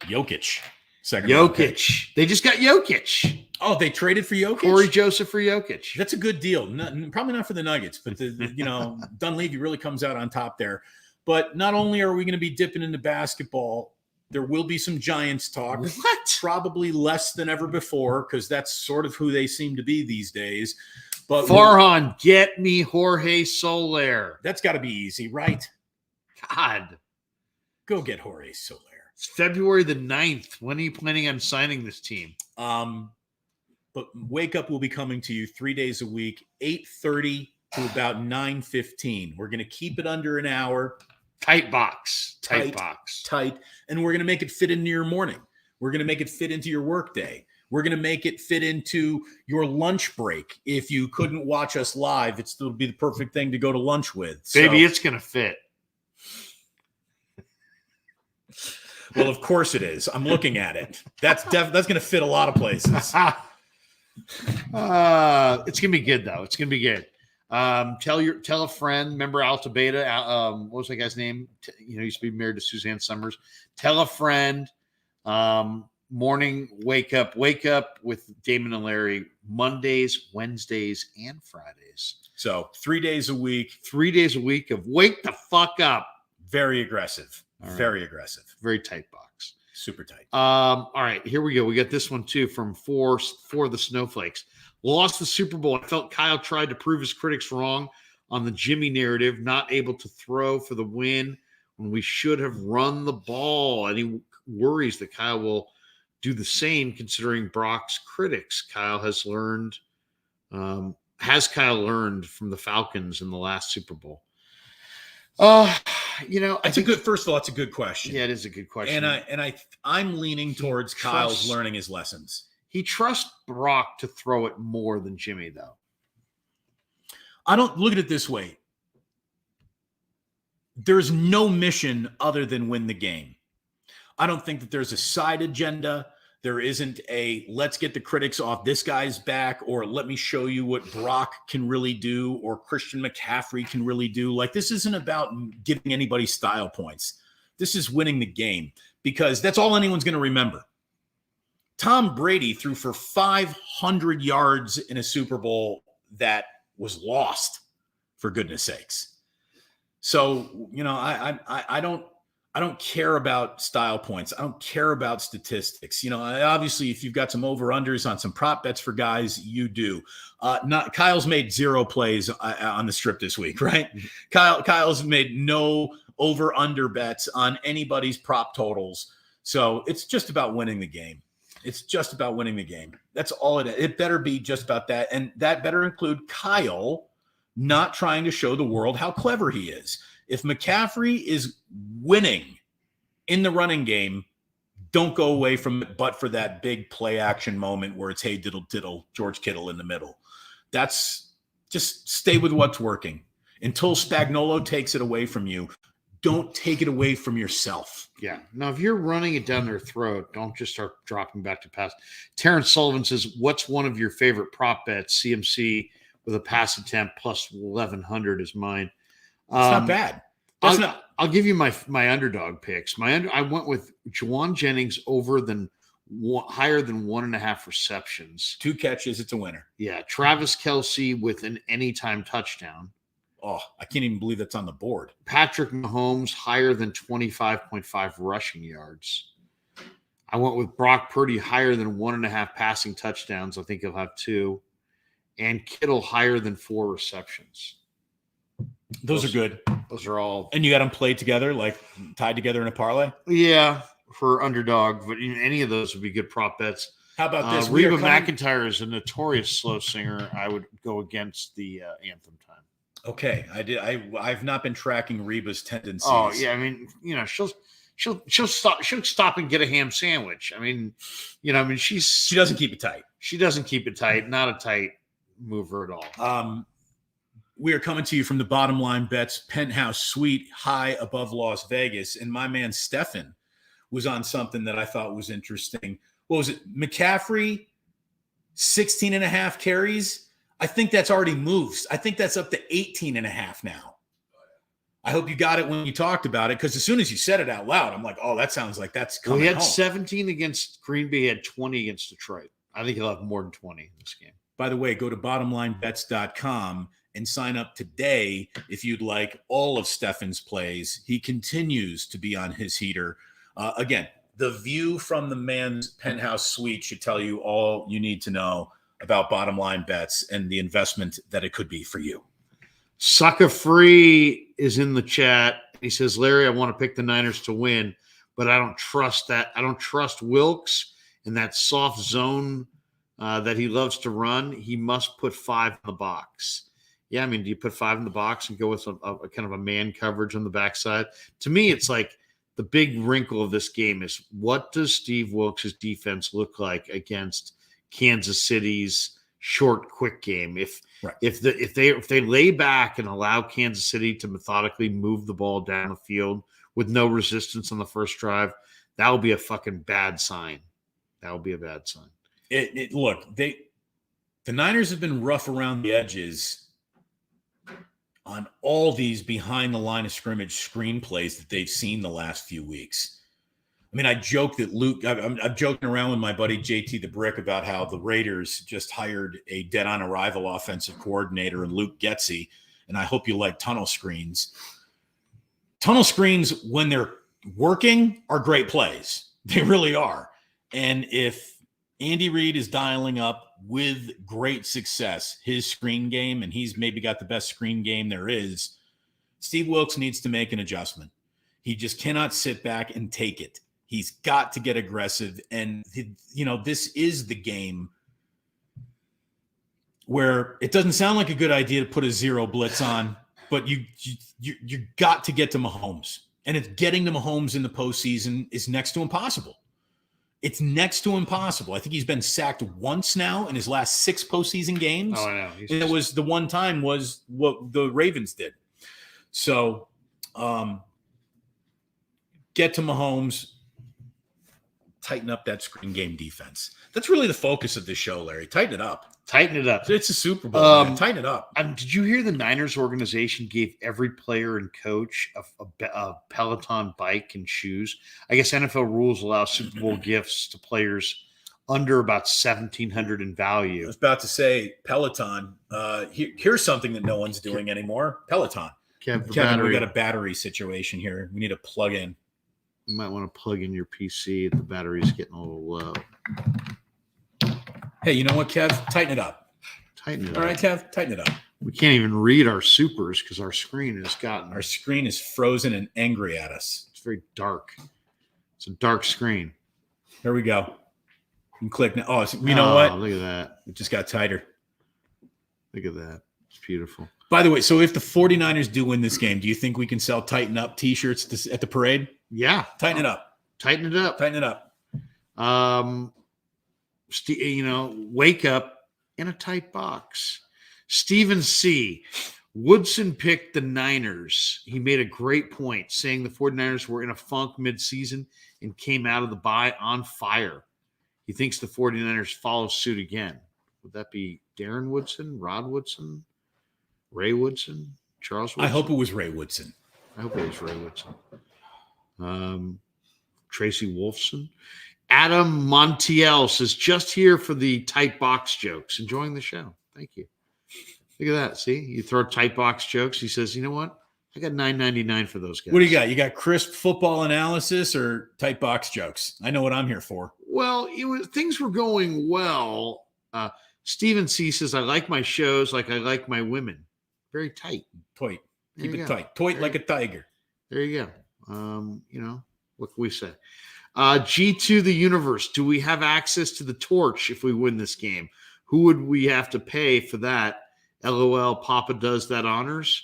Jokic. Jokic. They just got Jokic. Oh, they traded for Jokic? Corey Joseph for Jokic. That's a good deal. Probably not for the Nuggets, but Dunleavy really comes out on top there. But not only are we going to be dipping into basketball, there will be some Giants talk. What? Probably less than ever before, because that's sort of who they seem to be these days. But Farhan, get me Jorge Soler. That's got to be easy, right? God. Go get Jorge Soler. It's February the 9th. When are you planning on signing this team? But Wake Up will be coming to you 3 days a week, 8:30 to about 9:15. We're going to keep it under an hour. Tight box. Tight. And we're going to make it fit into your morning. We're going to make it fit into your workday. We're going to make it fit into your lunch break. If you couldn't watch us live, it'll be the perfect thing to go to lunch with. Baby, it's going to fit. Well, of course it is. I'm looking at it. That's going to fit a lot of places. It's going to be good, though. It's going to be good. Tell a friend. Remember Alta Beta? What was that guy's name? He used to be married to Suzanne Summers. Tell a friend. Morning wake up with Damon and Larry Mondays, Wednesdays, and Fridays. So 3 days a week. 3 days a week of wake the fuck up. Very aggressive. All right. Very aggressive. Very tight box. Super tight. All right, here we go. We got this one too from four the Snowflakes. Lost the Super Bowl. I felt Kyle tried to prove his critics wrong on the Jimmy narrative, not able to throw for the win when we should have run the ball. And he worries that Kyle will do the same considering Brock's critics. Has Kyle learned from the Falcons in the last Super Bowl? First of all, it's a good question. Yeah, it is a good question. And I'm leaning towards Kyle's learning his lessons. He trusts Brock to throw it more than Jimmy, though. I don't look at it this way. There's no mission other than win the game. I don't think that there's a side agenda. There isn't a let's get the critics off this guy's back, or let me show you what Brock can really do, or Christian McCaffrey can really do. Like, this isn't about giving anybody style points. This is winning the game, because that's all anyone's going to remember. Tom Brady threw for 500 yards in a Super Bowl that was lost, for goodness sakes. So, I don't care about style points. I don't care about statistics. Obviously, if you've got some over-unders on some prop bets for guys, you do. Kyle's made 0 plays on the strip this week, right? Kyle's made no over-under bets on anybody's prop totals. So it's just about winning the game. It's just about winning the game. That's all it is. It better be just about that. And that better include Kyle not trying to show the world how clever he is. If McCaffrey is winning in the running game, don't go away from it but for that big play action moment where it's, hey, diddle, diddle, George Kittle in the middle. That's just stay with what's working. Until Spagnuolo takes it away from you, don't take it away from yourself. Yeah. Now, if you're running it down their throat, don't just start dropping back to pass. Terrence Sullivan says, what's one of your favorite prop bets? CMC with a pass attempt plus 1,100 is mine. It's not bad. I'll give you my underdog picks. I went with Juwan Jennings higher than 1.5 receptions. 2 catches, it's a winner. Yeah. Travis Kelce with an anytime touchdown. Oh, I can't even believe that's on the board. Patrick Mahomes higher than 25.5 rushing yards. I went with Brock Purdy higher than 1.5 passing touchdowns. I think he'll have 2. And Kittle higher than 4 receptions. Those are good. Those are all. And you got them played together, like tied together in a parlay? Yeah. for underdog, but any of those would be good prop bets. How about this? We are Reba coming- McEntire is a notorious slow singer. I would go against the anthem time. Okay, I've not been tracking Reba's tendencies. Oh yeah, I mean, she'll stop and get a ham sandwich. I mean, she doesn't keep it tight. She doesn't keep it tight. Not a tight mover at all. We are coming to you from the Bottom Line Bets penthouse suite high above Las Vegas, and my man Stefan was on something that I thought was interesting. What was it? McCaffrey, 16 and a half carries. I think that's already moved. I think that's up to 18 and a half now. I hope you got it when you talked about it, because as soon as you said it out loud, I'm like, oh, that sounds like that's coming He had home. 17 against Green Bay, he had 20 against Detroit. I think he'll have more than 20 in this game. By the way, go to bottomlinebets.com and sign up today if you'd like all of Stefan's plays. He continues to be on his heater. Again, the view from the man's penthouse suite should tell you all you need to know about Bottom Line Bets and the investment that it could be for you. Sucker Free is in the chat. He says, Larry, I want to pick the Niners to win, but I don't trust that. I don't trust Wilkes in that soft zone that he loves to run. He must put 5 in the box. Yeah, I mean, do you put 5 in the box and go with a kind of a man coverage on the backside? To me, it's like the big wrinkle of this game is, what does Steve Wilkes' defense look like against Kansas City's short, quick game? If they lay back and allow Kansas City to methodically move the ball down the field with no resistance on the first drive, that will be a fucking bad sign. That will be a bad sign. Look, the Niners have been rough around the edges on all these behind the line of scrimmage screenplays that they've seen the last few weeks. I mean, I joke that I'm joking around with my buddy JT the Brick about how the Raiders just hired a dead on arrival offensive coordinator in Luke Getsy, and I hope you like tunnel screens. Tunnel screens, when they're working, are great plays. They really are. And if Andy Reid is dialing up with great success his screen game, and he's maybe got the best screen game there is, Steve Wilkes needs to make an adjustment. He just cannot sit back and take it. He's got to get aggressive. And, this is the game where it doesn't sound like a good idea to put a zero blitz on, but you got to get to Mahomes. And it's getting to Mahomes in the postseason is next to impossible. It's next to impossible. I think he's been sacked once now in his last 6 postseason games. Oh, I know. And it was the one time was what the Ravens did. So get to Mahomes, tighten up that screen game defense. That's really the focus of this show, Larry. Tighten it up. Tighten it up. It's a Super Bowl. Man. Tighten it up. Did you hear the Niners organization gave every player and coach a Peloton bike and shoes? I guess NFL rules allow Super Bowl gifts to players under about $1,700 in value. I was about to say Peloton. Here's something that no one's doing anymore. Peloton. Kevin, we got a battery situation here. We need to plug in. You might want to plug in your PC if the battery's getting a little low. Hey, you know what, Kev? Tighten it up. Tighten it up. All right, Kev, tighten it up. We can't even read our supers because our screen Our screen is frozen and angry at us. It's very dark. It's a dark screen. Here we go. You can click now. Oh, you know what? Look at that. It just got tighter. Look at that. It's beautiful. By the way, so if the 49ers do win this game, do you think we can sell Tighten Up t-shirts at the parade? Yeah. Tighten it up. Tighten it up. Tighten it up. Wake up in a tight box. Stephen C. Woodson picked the Niners. He made a great point, saying the 49ers were in a funk midseason and came out of the bye on fire. He thinks the 49ers follow suit again. Would that be Darren Woodson, Rod Woodson, Ray Woodson, Charles Woodson? I hope it was Ray Woodson. I hope it was Ray Woodson. Tracy Wolfson. Adam Montiel says, just here for the tight box jokes. Enjoying the show. Thank you. Look at that. See, you throw tight box jokes. He says, you know what? I got $9.99 for those guys. What do you got? You got crisp football analysis or tight box jokes? I know what I'm here for. Well, things were going well. Stephen C. says, I like my shows like I like my women. Very tight. Tight. Keep it tight. Tight like a tiger. There you go. What can we say? G2 the universe. Do we have access to the torch if we win this game? Who would we have to pay for that? LOL, Papa does that honors.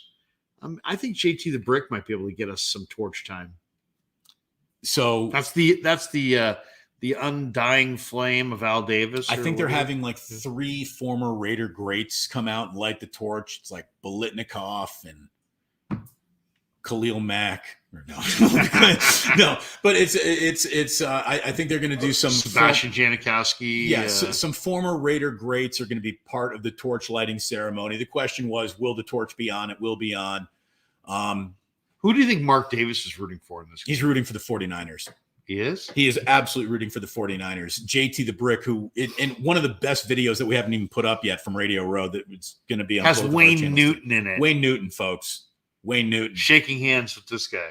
I think JT the Brick might be able to get us some torch time. So That's the undying flame of Al Davis. I think they're having like 3 former Raider greats come out and light the torch. It's like Bolitnikov and Khalil Mack. No, no, but it's. I think they're going to do some Sebastian Janikowski. Yeah, some former Raider greats are going to be part of the torch lighting ceremony. The question was, will the torch be on? It will be on. Who do you think Mark Davis is rooting for in this game? He's rooting for the 49ers. He is? He is absolutely rooting for the 49ers. JT the Brick, who in one of the best videos that we haven't even put up yet from Radio Row that it's going to be on. Has Wayne Newton in it. Wayne Newton, folks. Wayne Newton. Shaking hands with this guy.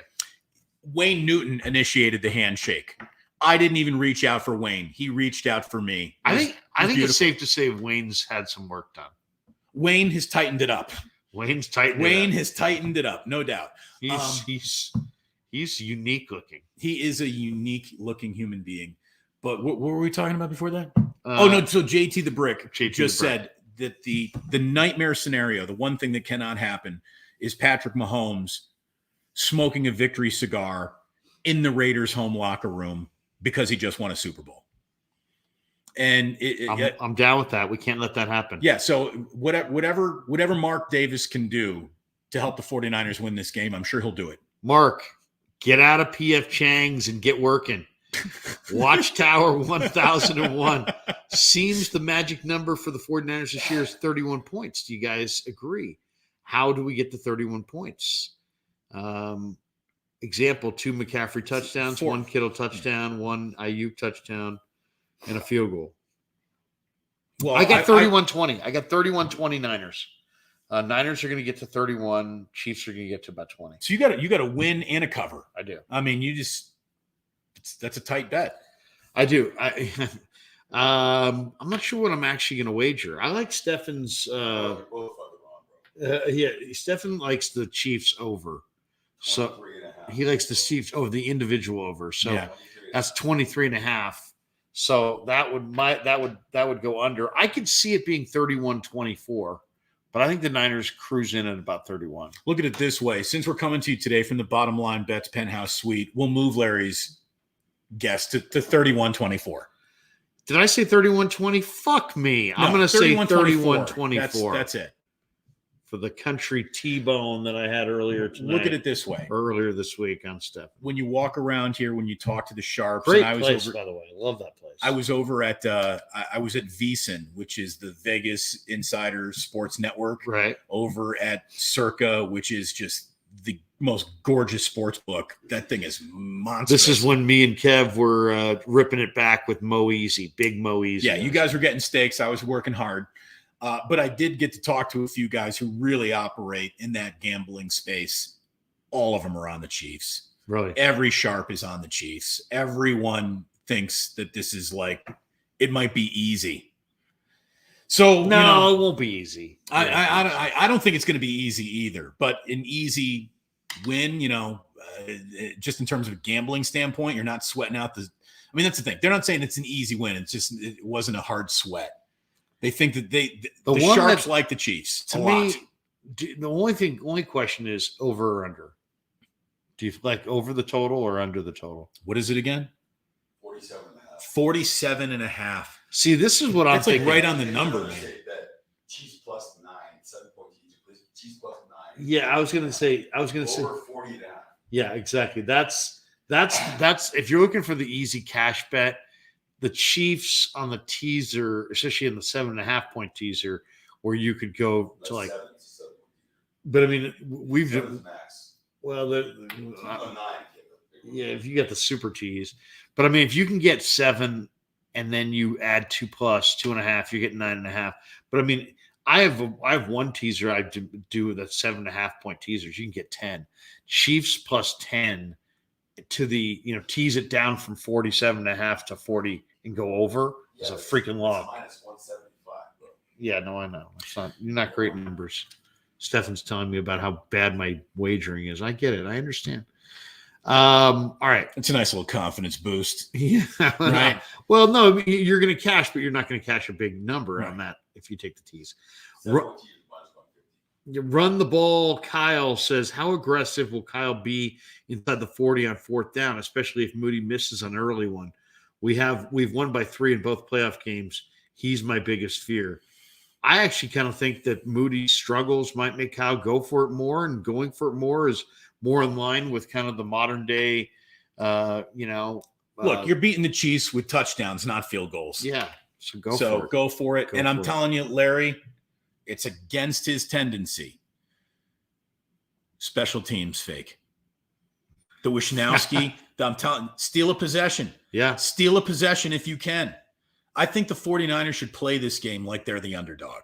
Wayne Newton initiated the handshake. I didn't even reach out for Wayne. He reached out for me. I think it's safe to say Wayne's had some work done. Wayne has tightened it up. Wayne has tightened it up, no doubt. He's unique looking. He is a unique looking human being. But what were we talking about before that? So JT the Brick said that the nightmare scenario, the one thing that cannot happen, is Patrick Mahomes smoking a victory cigar in the Raiders' home locker room because he just won a Super Bowl. And I'm down with that. We can't let that happen. Yeah. So whatever Mark Davis can do to help the 49ers win this game, I'm sure he'll do it. Mark, get out of PF Chang's and get working. Watchtower 1001 seems the magic number for the 49ers this year is 31 points. Do you guys agree? How do we get to 31 points? Example, 2 McCaffrey touchdowns, 1 Kittle touchdown, 1 Ayuk touchdown, and a field goal. Well, I got 31-20. I got 31-20 Niners. Niners are going to get to 31. Chiefs are going to get to about 20. So you got to win and a cover. I do. I mean, that's a tight bet. I do. I'm not sure what I'm actually going to wager. I like Stefan's. Stefan likes the Chiefs over. So he likes the Chiefs over the individual over. So that's 23.5. So that would go under. I could see it being 31-24, but I think the Niners cruise in at about 31. Look at it this way. Since we're coming to you today from the Bottom Line Bets Penthouse Suite, we'll move Larry's guess to 31-24. Did I say 31-20? Fuck me. No, I'm going to say 31-24. That's it. For the country T-bone that I had earlier tonight. Look at it this way. Earlier this week on Steph. When you walk around here, when you talk to the Sharps. Great place, by the way. I love that place. I was over at I was at VSiN, which is the Vegas Insider Sports Network. Right. Over at Circa, which is just the most gorgeous sports book. That thing is monstrous. This is when me and Kev were ripping it back with Mo Easy, big Mo Easy. Yeah, you guys were getting steaks. I was working hard. But I did get to talk to a few guys who really operate in that gambling space. All of them are on the Chiefs. Really? Every Sharp is on the Chiefs. Everyone thinks that this is like, it might be easy. So no, it won't be easy. I don't think it's going to be easy either. But an easy win, just in terms of a gambling standpoint, you're not sweating out the. I mean, that's the thing. They're not saying it's an easy win. It's just it wasn't a hard sweat. They think that the Sharps like the Chiefs. To me, the only question is over or under. Do you like over the total or under the total? What is it again? 47.5. See, this is what I'm thinking. Like right on the number. Chiefs plus 9, 7.2. Chiefs plus 9. Yeah, I was going to say over 40.5. Yeah, exactly. That's if you're looking for the easy cash bet. The Chiefs on the teaser, especially in the 7.5 point teaser, where you could go to like. But I mean, we've max. Well, yeah, if you get the super tease, but I mean, if you can get 7 and then you add 2 plus 2.5, you get 9.5. But I mean, I have one teaser I do the 7.5 point teasers. You can get 10 Chiefs plus 10 to the tease it down from 47.5 to 40. And go over is a freaking log. Minus 175. Bro. Yeah, no, I know. You're not great numbers. Stefan's telling me about how bad my wagering is. I get it. I understand. All right. It's a nice little confidence boost. Yeah. Right. Well, no, you're going to cash, but you're not going to cash a big number on that if you take the tees. 7.2 is -150. You run the ball. Kyle says, how aggressive will Kyle be inside the 40 on 4th down, especially if Moody misses an early one? We've won by 3 in both playoff games. He's my biggest fear. I actually kind of think that Moody's struggles might make Kyle go for it more, and going for it more is more in line with kind of the modern day, Look, you're beating the Chiefs with touchdowns, not field goals. Yeah. So Go for it. Go And I'm for it. telling you, Larry, it's against his tendency. Special teams fake. The Wishnowski, I'm telling, steal a possession. Yeah. Steal a possession if you can. I think the 49ers should play this game like they're the underdog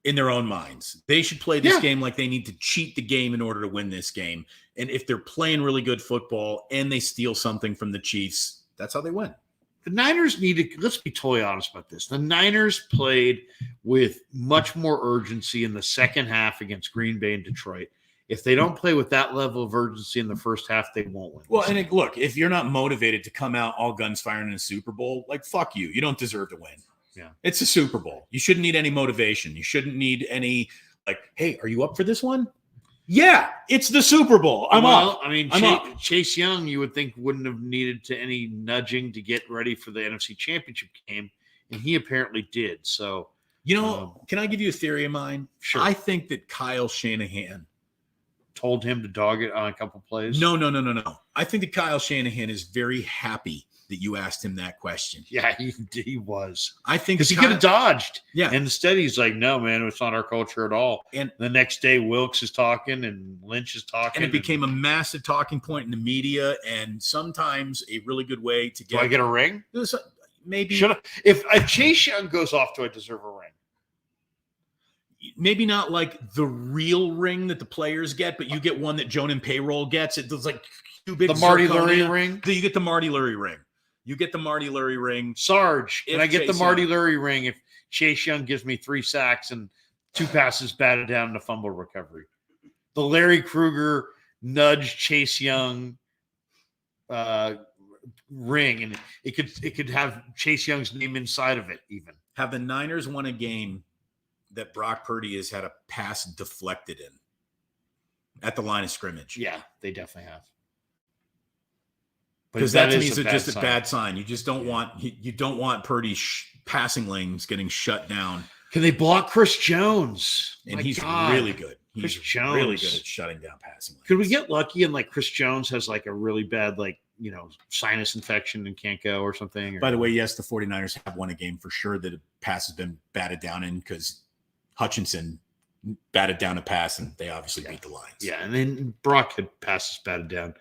in their own minds. They should play this game like they need to cheat the game in order to win this game. And if they're playing really good football and they steal something from the Chiefs, that's how they win. The Niners let's be totally honest about this. The Niners played with much more urgency in the second half against Green Bay and Detroit. If they don't play with that level of urgency in the first half, they won't win. Well, and look, if you're not motivated to come out all guns firing in a Super Bowl, like, fuck you. You don't deserve to win. Yeah. It's a Super Bowl. You shouldn't need any motivation. You shouldn't need any, like, hey, are you up for this one? Yeah, it's the Super Bowl. I'm up. I mean, Chase Young, you would think wouldn't have needed to any nudging to get ready for the NFC Championship game, and he apparently did. So, can I give you a theory of mine? Sure. I think that Kyle Shanahan told him to dog it on a couple plays. No. I think that Kyle Shanahan is very happy that you asked him that question. Yeah, he was. I think because he could have dodged. Yeah. And instead he's like, no, man, it's not our culture at all. And the next day Wilkes is talking and Lynch is talking. And it became a massive talking point in the media, and sometimes a really good way to get. Do I get a ring? Maybe. If Chase Young goes off, do I deserve a ring? Maybe not like the real ring that the players get, but you get one that Joan and Payroll gets. It's like too big. The Marty Lurie ring? You get the Marty Lurie ring. You get the Marty Lurie ring. Sarge, can I get the Marty Lurie ring if Chase Young gives me 3 sacks and 2 passes batted down in a fumble recovery? The Larry Krueger nudge Chase Young ring, and it could have Chase Young's name inside of it even. Have the Niners won a game that Brock Purdy has had a pass deflected in at the line of scrimmage? Yeah, they definitely have. Because that to me is just a bad sign. You just don't want Purdy's passing lanes getting shut down. Can they block Chris Jones? And he's really good. He's Jones. really good at shutting down passing lanes. Could we get lucky and like Chris Jones has like a really bad sinus infection and can't go or something? By the way, yes, the 49ers have won a game for sure that a pass has been batted down in because Hutchinson batted down a pass and they obviously beat the Lions. Yeah, and then Brock had passes batted down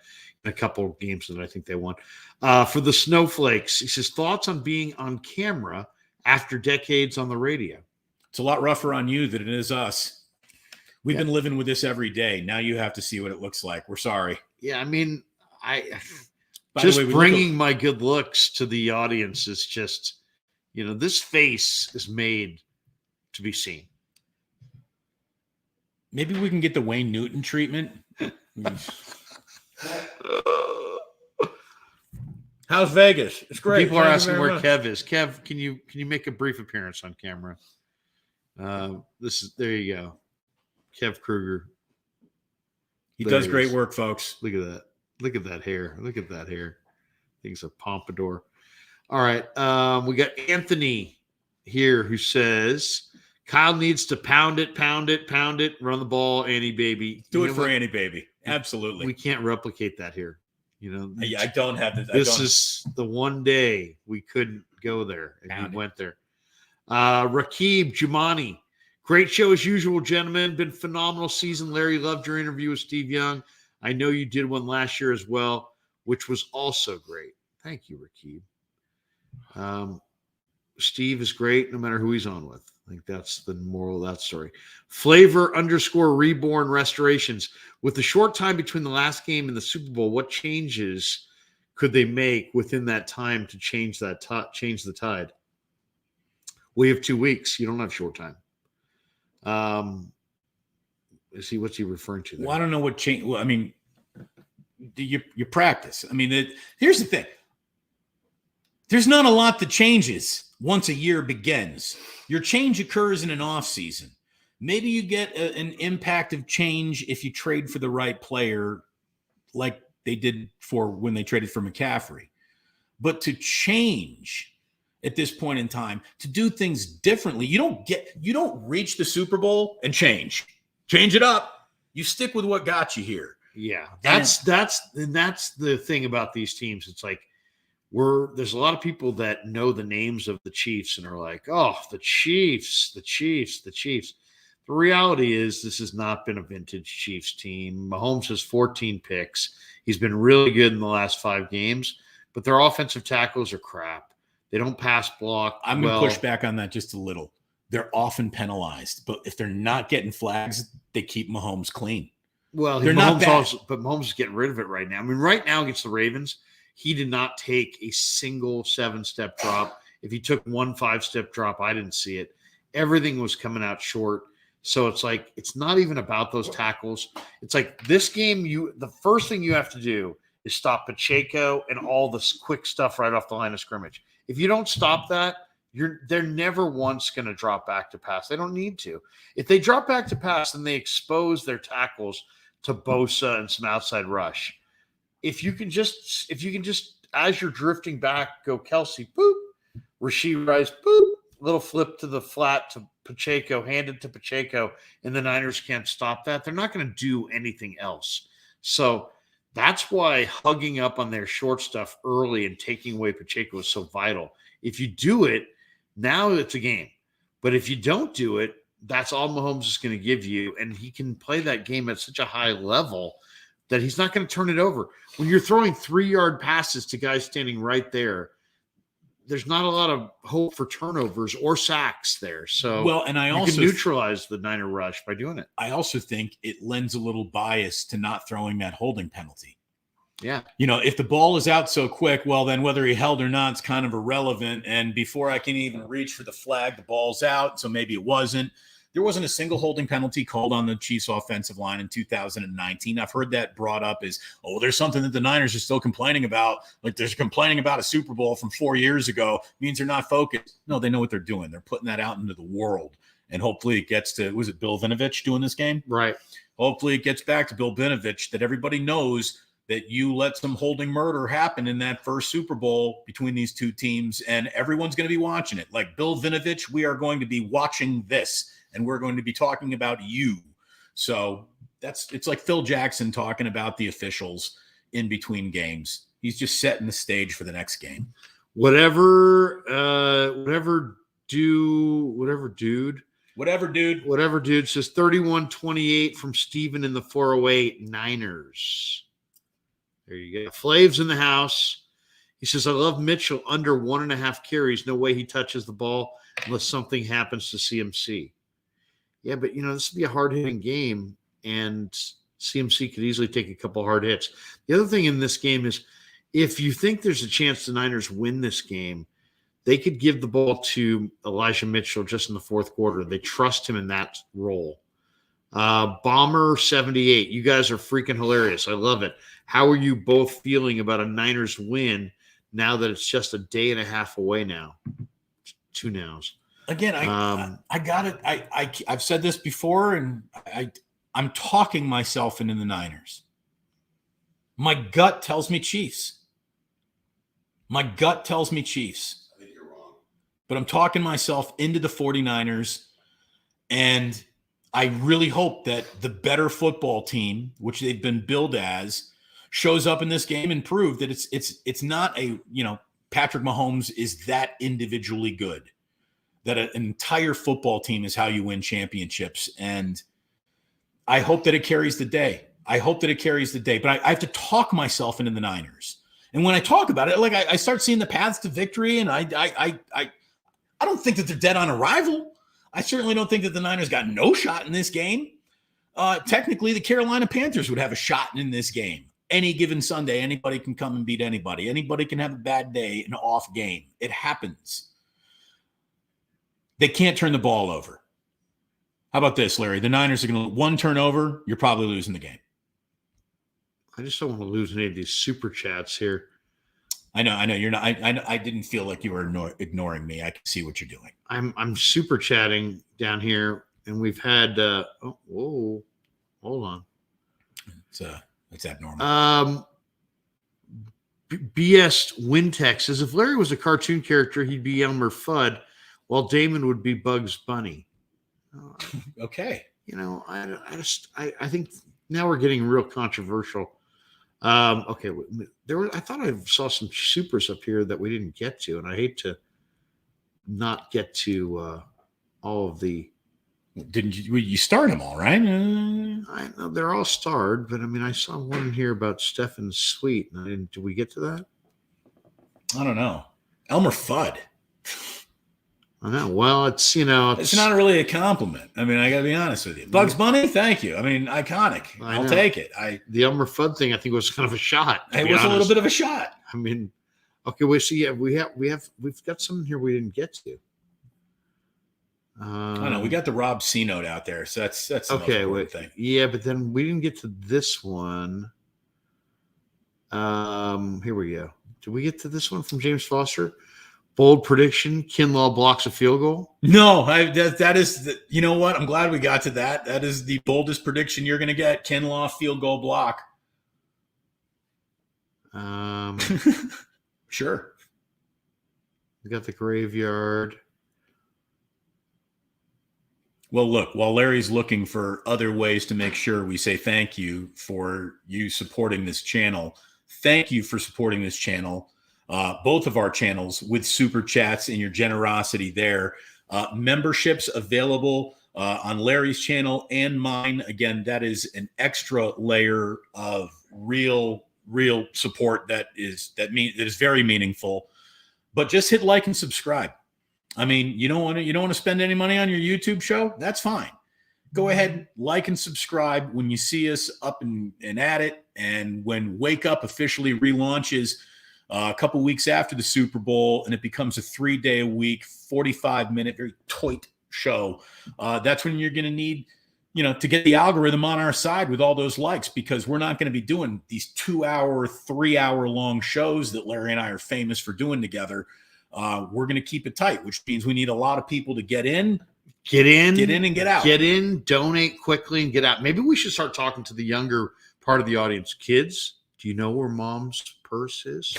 in a couple of games that I think they won. For the Snowflakes, he says, thoughts on being on camera after decades on the radio? It's a lot rougher on you than it is us. We've been living with this every day. Now you have to see what it looks like. We're sorry. Yeah, I mean, bringing my good looks to the audience is just, this face is made to be seen. Maybe we can get the Wayne Newton treatment. How's Vegas? It's great. People are asking where Kev is. Kev, can you make a brief appearance on camera? There you go. Kev Krueger. He does great work, folks. Look at that. Look at that hair. Look at that hair. I think it's a pompadour. All right. We got Anthony here who says Kyle needs to pound it, run the ball, Annie baby. Do it for Annie baby. Absolutely. We can't replicate that here. I don't have this. This is the one day we couldn't go there, and we went there. Rakib Jumani, great show as usual, gentlemen. Been phenomenal season. Larry, loved your interview with Steve Young. I know you did one last year as well, which was also great. Thank you, Rakib. Steve is great no matter who he's on with. I think that's the moral of that story. Flavor_reborn restorations. With the short time between the last game and the Super Bowl, what changes could they make within that time to change the tide? We have 2 weeks. You don't have short time. What's he referring to there? Well, I don't know what change. Well, I mean, you practice. I mean, here's the thing. There's not a lot that changes once a year begins. Your change occurs in an off season. Maybe you get an impact of change if you trade for the right player, like they did for when they traded for McCaffrey. But to change at this point in time, to do things differently, you don't reach the Super Bowl and change it up. You stick with what got you here. Yeah, that's the thing about these teams. It's like there's a lot of people that know the names of the Chiefs and are like, oh, the Chiefs. The reality is this has not been a vintage Chiefs team. Mahomes has 14 picks. He's been really good in the last 5 games, but their offensive tackles are crap. They don't pass block. I'm going to push back on that just a little. They're often penalized, but if they're not getting flags, they keep Mahomes clean. Well, they're not bad. But Mahomes is getting rid of it right now. I mean, right now against the Ravens, he did not take a single 7-step drop. If he took one 5-step drop, I didn't see it. Everything was coming out short. So it's like, it's not even about those tackles. It's like this game, the first thing you have to do is stop Pacheco and all this quick stuff right off the line of scrimmage. If you don't stop that, they're never once going to drop back to pass. They don't need to. If they drop back to pass, then they expose their tackles to Bosa and some outside rush. If you can just as you're drifting back, go Kelsey, boop, Rashee Rice, boop, little flip to the flat to Pacheco, hand it to Pacheco, and the Niners can't stop that. They're not going to do anything else. So that's why hugging up on their short stuff early and taking away Pacheco is so vital. If you do it, now it's a game. But if you don't do it, that's all Mahomes is going to give you, and he can play that game at such a high level that he's not going to turn it over. When you're throwing 3-yard passes to guys standing right there, there's not a lot of hope for turnovers or sacks there. So and I you also can neutralize the Niner rush by doing it. I also think it lends a little bias to not throwing that holding penalty. Yeah. If the ball is out so quick, well, then whether he held or not is kind of irrelevant. And before I can even reach for the flag, the ball's out. So maybe it wasn't. There wasn't a single holding penalty called on the Chiefs offensive line in 2019. I've heard that brought up as, there's something that the Niners are still complaining about. Like they're complaining about a Super Bowl from 4 years ago. Means they're not focused. No, they know what they're doing. They're putting that out into the world. And hopefully it gets to, was it Bill Vinovich doing this game? Right. Hopefully it gets back to Bill Vinovich that everybody knows that you let some holding murder happen in that first Super Bowl between these two teams, and everyone's going to be watching it. Like Bill Vinovich, we are going to be watching this, and we're going to be talking about you. So it's like Phil Jackson talking about the officials in between games. He's just setting the stage for the next game. Whatever dude says 31-28 from Steven in the 408 Niners. There you go. Flav's in the house. He says, I love Mitchell under 1.5 carries. No way he touches the ball unless something happens to CMC. Yeah, but, this would be a hard-hitting game, and CMC could easily take a couple hard hits. The other thing in this game is if you think there's a chance the Niners win this game, they could give the ball to Elijah Mitchell just in the fourth quarter. They trust him in that role. Bomber 78. You guys are freaking hilarious. I love it. How are you both feeling about a Niners win now that it's just a day and a half away now? 2 nows. Again, I got it. I've said this before, and I'm talking myself into the Niners. My gut tells me Chiefs. I think you're wrong. But I'm talking myself into the 49ers, and I really hope that the better football team, which they've been billed as, shows up in this game and prove that it's not Patrick Mahomes is that individually good, that an entire football team is how you win championships. And I hope that it carries the day. But I have to talk myself into the Niners. And when I talk about it, like I start seeing the paths to victory, and I don't think that they're dead on arrival. I certainly don't think that the Niners got no shot in this game. Technically, the Carolina Panthers would have a shot in this game. Any given Sunday, anybody can come and beat anybody. Anybody can have a bad day, an off game. It happens. They can't turn the ball over. How about this, Larry? The Niners are going to one turnover. You're probably losing the game. I just don't want to lose any of these super chats here. I know. You're not. I didn't feel like you were ignoring me. I can see what you're doing. I'm super chatting down here, and we've had. Hold on. It's abnormal. BS Wintex says if Larry was a cartoon character, he'd be Elmer Fudd, while Damon would be Bugs Bunny. Okay. I think now we're getting real controversial. Okay, I thought I saw some supers up here that we didn't get to, and I hate to not get to all of the. Didn't you start them all, right? I know they're all starred, but I mean, I saw one in here about Stefan Sweet, and I didn't. Did we get to that? I don't know. Elmer Fudd. I know. Well, it's not really a compliment. I mean, I got to be honest with you. Bugs Bunny, thank you. I mean, iconic. I'll take it. The Elmer Fudd thing, I think, was kind of a shot. It was a little bit of a shot. I mean, okay. Well, so yeah, we've got some here we didn't get to. I know we got the Rob C note out there, so that's the okay. most thing. Yeah, but then we didn't get to this one. Here we go. Did we get to this one from James Foster? Bold prediction: Kinlaw blocks a field goal. No, that is. You know what? I'm glad we got to that. That is the boldest prediction you're going to get. Kinlaw field goal block. Sure. We got the graveyard. Well, look, while Larry's looking for other ways to make sure we say thank you for you supporting this channel, thank you for supporting this channel, both of our channels, with super chats and your generosity there. Memberships available on Larry's channel and mine. Again, that is an extra layer of real support that is very meaningful. But just hit like and subscribe. I mean, you don't want to spend any money on your YouTube show? That's fine. Go ahead, like and subscribe when you see us up and at it. And when Wake Up officially relaunches a couple weeks after the Super Bowl, and it becomes a 3-day-a-week, 45-minute, very tight show, that's when you're going to need, to get the algorithm on our side with all those likes, because we're not going to be doing these 2-hour, 3-hour-long shows that Larry and I are famous for doing together. We're going to keep it tight, which means we need a lot of people to get in, and get out. Get in, donate quickly, and get out. Maybe we should start talking to the younger part of the audience. Kids, do you know where mom's purse is?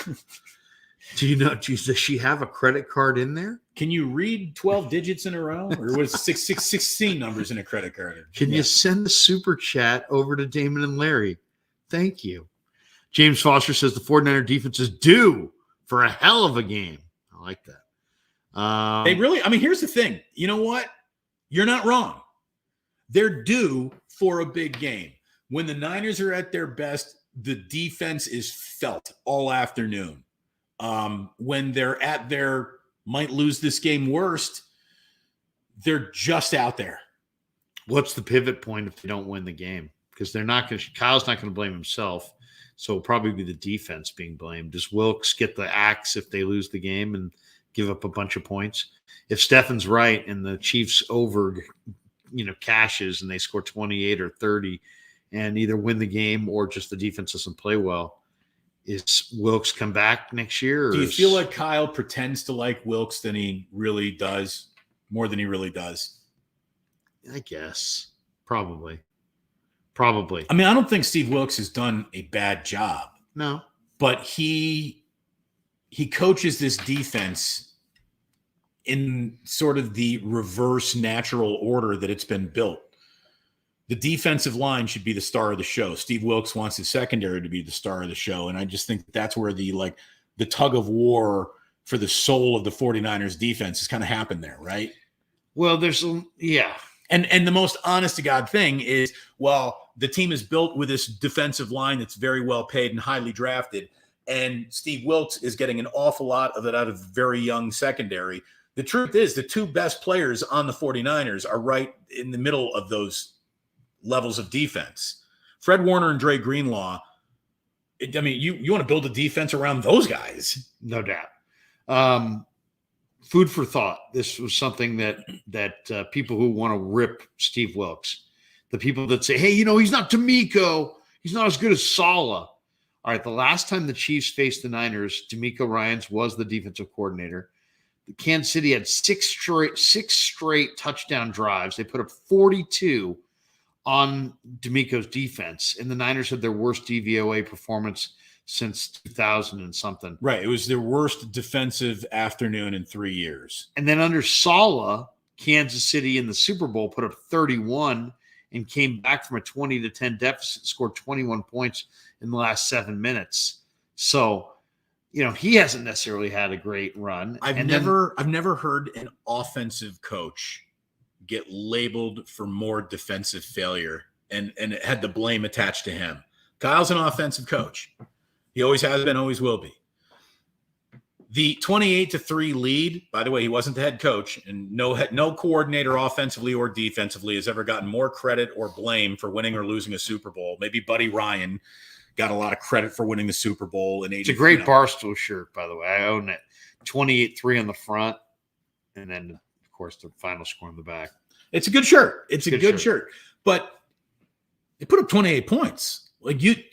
Does she have a credit card in there? Can you read 12 digits in a row? Or was 16 numbers in a credit card? Can you send a super chat over to Damon and Larry? Thank you. James Foster says the 49er defense is due for a hell of a game. I like that. They really, here's the thing. You know what? You're not wrong. They're due for a big game. When the Niners are at their best, the defense is felt all afternoon. When they're at their might lose this game worst, they're just out there. What's the pivot point if they don't win the game? Because Kyle's not going to blame himself. So it'll probably be the defense being blamed. Does Wilkes get the axe if they lose the game and give up a bunch of points? If Stefan's right and the Chiefs cashes and they score 28 or 30 and either win the game or just the defense doesn't play well, is Wilkes come back next year? Do you feel like Kyle pretends to like Wilkes than he really does, more than he really does? I guess. Probably. I don't think Steve Wilkes has done a bad job. No. But he coaches this defense in sort of the reverse natural order that it's been built. The defensive line should be the star of the show. Steve Wilkes wants his secondary to be the star of the show. And I just think that's where the tug of war for the soul of the 49ers defense has kind of happened there, right? Well, yeah. And the most honest to God thing is, the team is built with this defensive line that's very well paid and highly drafted, and Steve Wilkes is getting an awful lot of it out of very young secondary. The truth is the two best players on the 49ers are right in the middle of those levels of defense. Fred Warner and Dre Greenlaw, you want to build a defense around those guys. No doubt. Food for thought. This was something that people who want to rip Steve Wilkes, the people that say, hey, he's not D'Amico, He's not as good as Saleh. All right, the last time the Chiefs faced the Niners, D'Amico Ryans was the defensive coordinator. The Kansas City had six straight touchdown drives. They put up 42 on D'Amico's defense, and the Niners had their worst DVOA performance since 2000 and something. Right. It was their worst defensive afternoon in 3 years. And then under Saleh, Kansas City in the Super Bowl put up 31 and came back from a 20-10 deficit, scored 21 points in the last 7 minutes. So, he hasn't necessarily had a great run. I've never heard an offensive coach get labeled for more defensive failure and it had the blame attached to him. Kyle's an offensive coach. He always has been, always will be. The 28-3 lead, by the way, he wasn't the head coach, and no coordinator offensively or defensively has ever gotten more credit or blame for winning or losing a Super Bowl. Maybe Buddy Ryan got a lot of credit for winning the Super Bowl in 80. It's a great Barstool shirt, by the way. I own it. 28-3 on the front, and then, of course, the final score on the back. It's a good shirt. It's a good shirt. But they put up 28 points.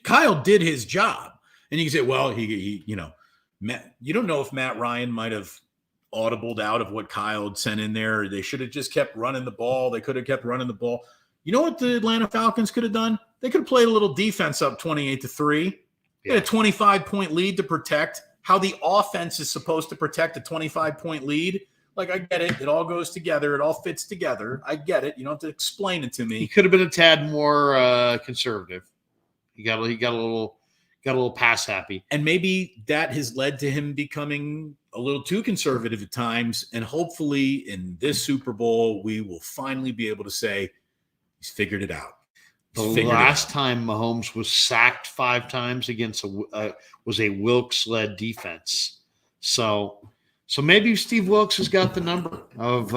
Kyle did his job. And you can say, well, he Matt, you don't know if Matt Ryan might have audibled out of what Kyle had sent in there. They should have just kept running the ball. They could have kept running the ball. You know what the Atlanta Falcons could have done? They could have played a little defense up 28-3. They had a 25-point lead to protect. How the offense is supposed to protect a 25-point lead. Like, I get it. It all goes together. It all fits together. I get it. You don't have to explain it to me. He could have been a tad more conservative. He got a little pass happy. And maybe that has led to him becoming a little too conservative at times. And hopefully in this Super Bowl, we will finally be able to say he's figured it out. The last time Mahomes was sacked 5 times against was a Wilkes-led defense. So maybe Steve Wilkes has got the number of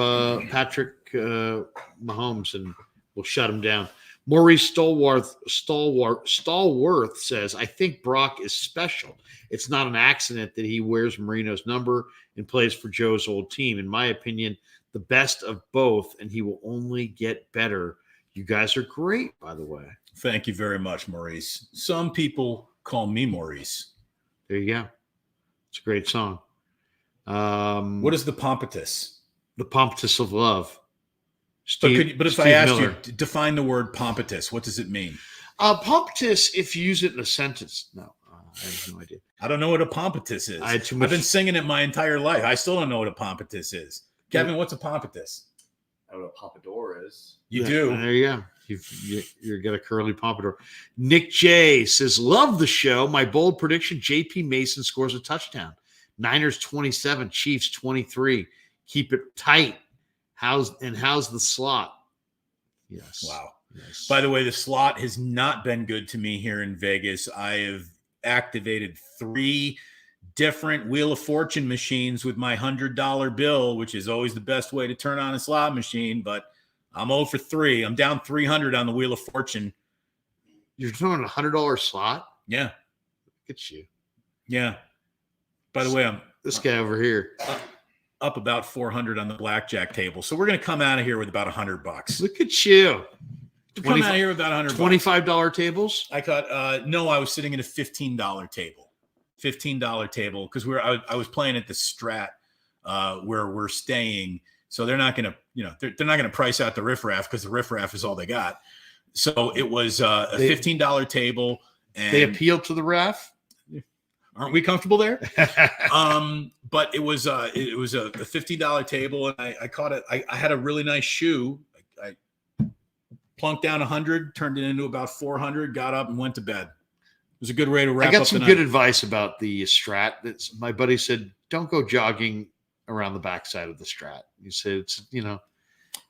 Patrick Mahomes and will shut him down. Maurice Stallworth says, I think Brock is special. It's not an accident that he wears Marino's number and plays for Joe's old team. In my opinion, the best of both, and he will only get better. You guys are great, by the way. Thank you very much, Maurice. Some people call me Maurice. There you go. It's a great song. What is the Pompatus? The Pompatus of Love. If I asked you to define the word Pompatus, what does it mean? Pompatus, if you use it in a sentence, no, I have no idea. I don't know what a Pompatus is. I've been singing it my entire life. I still don't know what a Pompatus is. Kevin, what's a Pompatus? I don't know what Pompadour is. You do. There you go. You've got a curly pompadour. Nick J says, love the show. My bold prediction, J.P. Mason scores a touchdown. Niners 27, Chiefs 23. Keep it tight. How's the slot? Yes. Wow. Yes. By the way, the slot has not been good to me here in Vegas. I have activated 3 different Wheel of Fortune machines with my $100 bill, which is always the best way to turn on a slot machine, but I'm 0 for 3. I'm down 300 on the Wheel of Fortune. You're doing a $100 slot? Yeah. Look at you. Yeah. By the way, I'm this guy over here. Up about 400 on the blackjack table. So we're going to come out of here with about $100. Look at you. Come out of here with about $100. $25 tables? I caught no, I was sitting at a $15 table. $15 table because I was playing at the Strat where we're staying. So they're not going to, they're not going to price out the riffraff because the riffraff is all they got. So it was a $15 table. And they appealed to the ref. Aren't we comfortable there? But it was a $50 table, and I caught it. I had a really nice shoe. I plunked down 100, turned it into about 400, got up and went to bed. It was a good way to wrap up. I got some good advice about the Strat. My buddy said, don't go jogging around the backside of the Strat. He said, it's,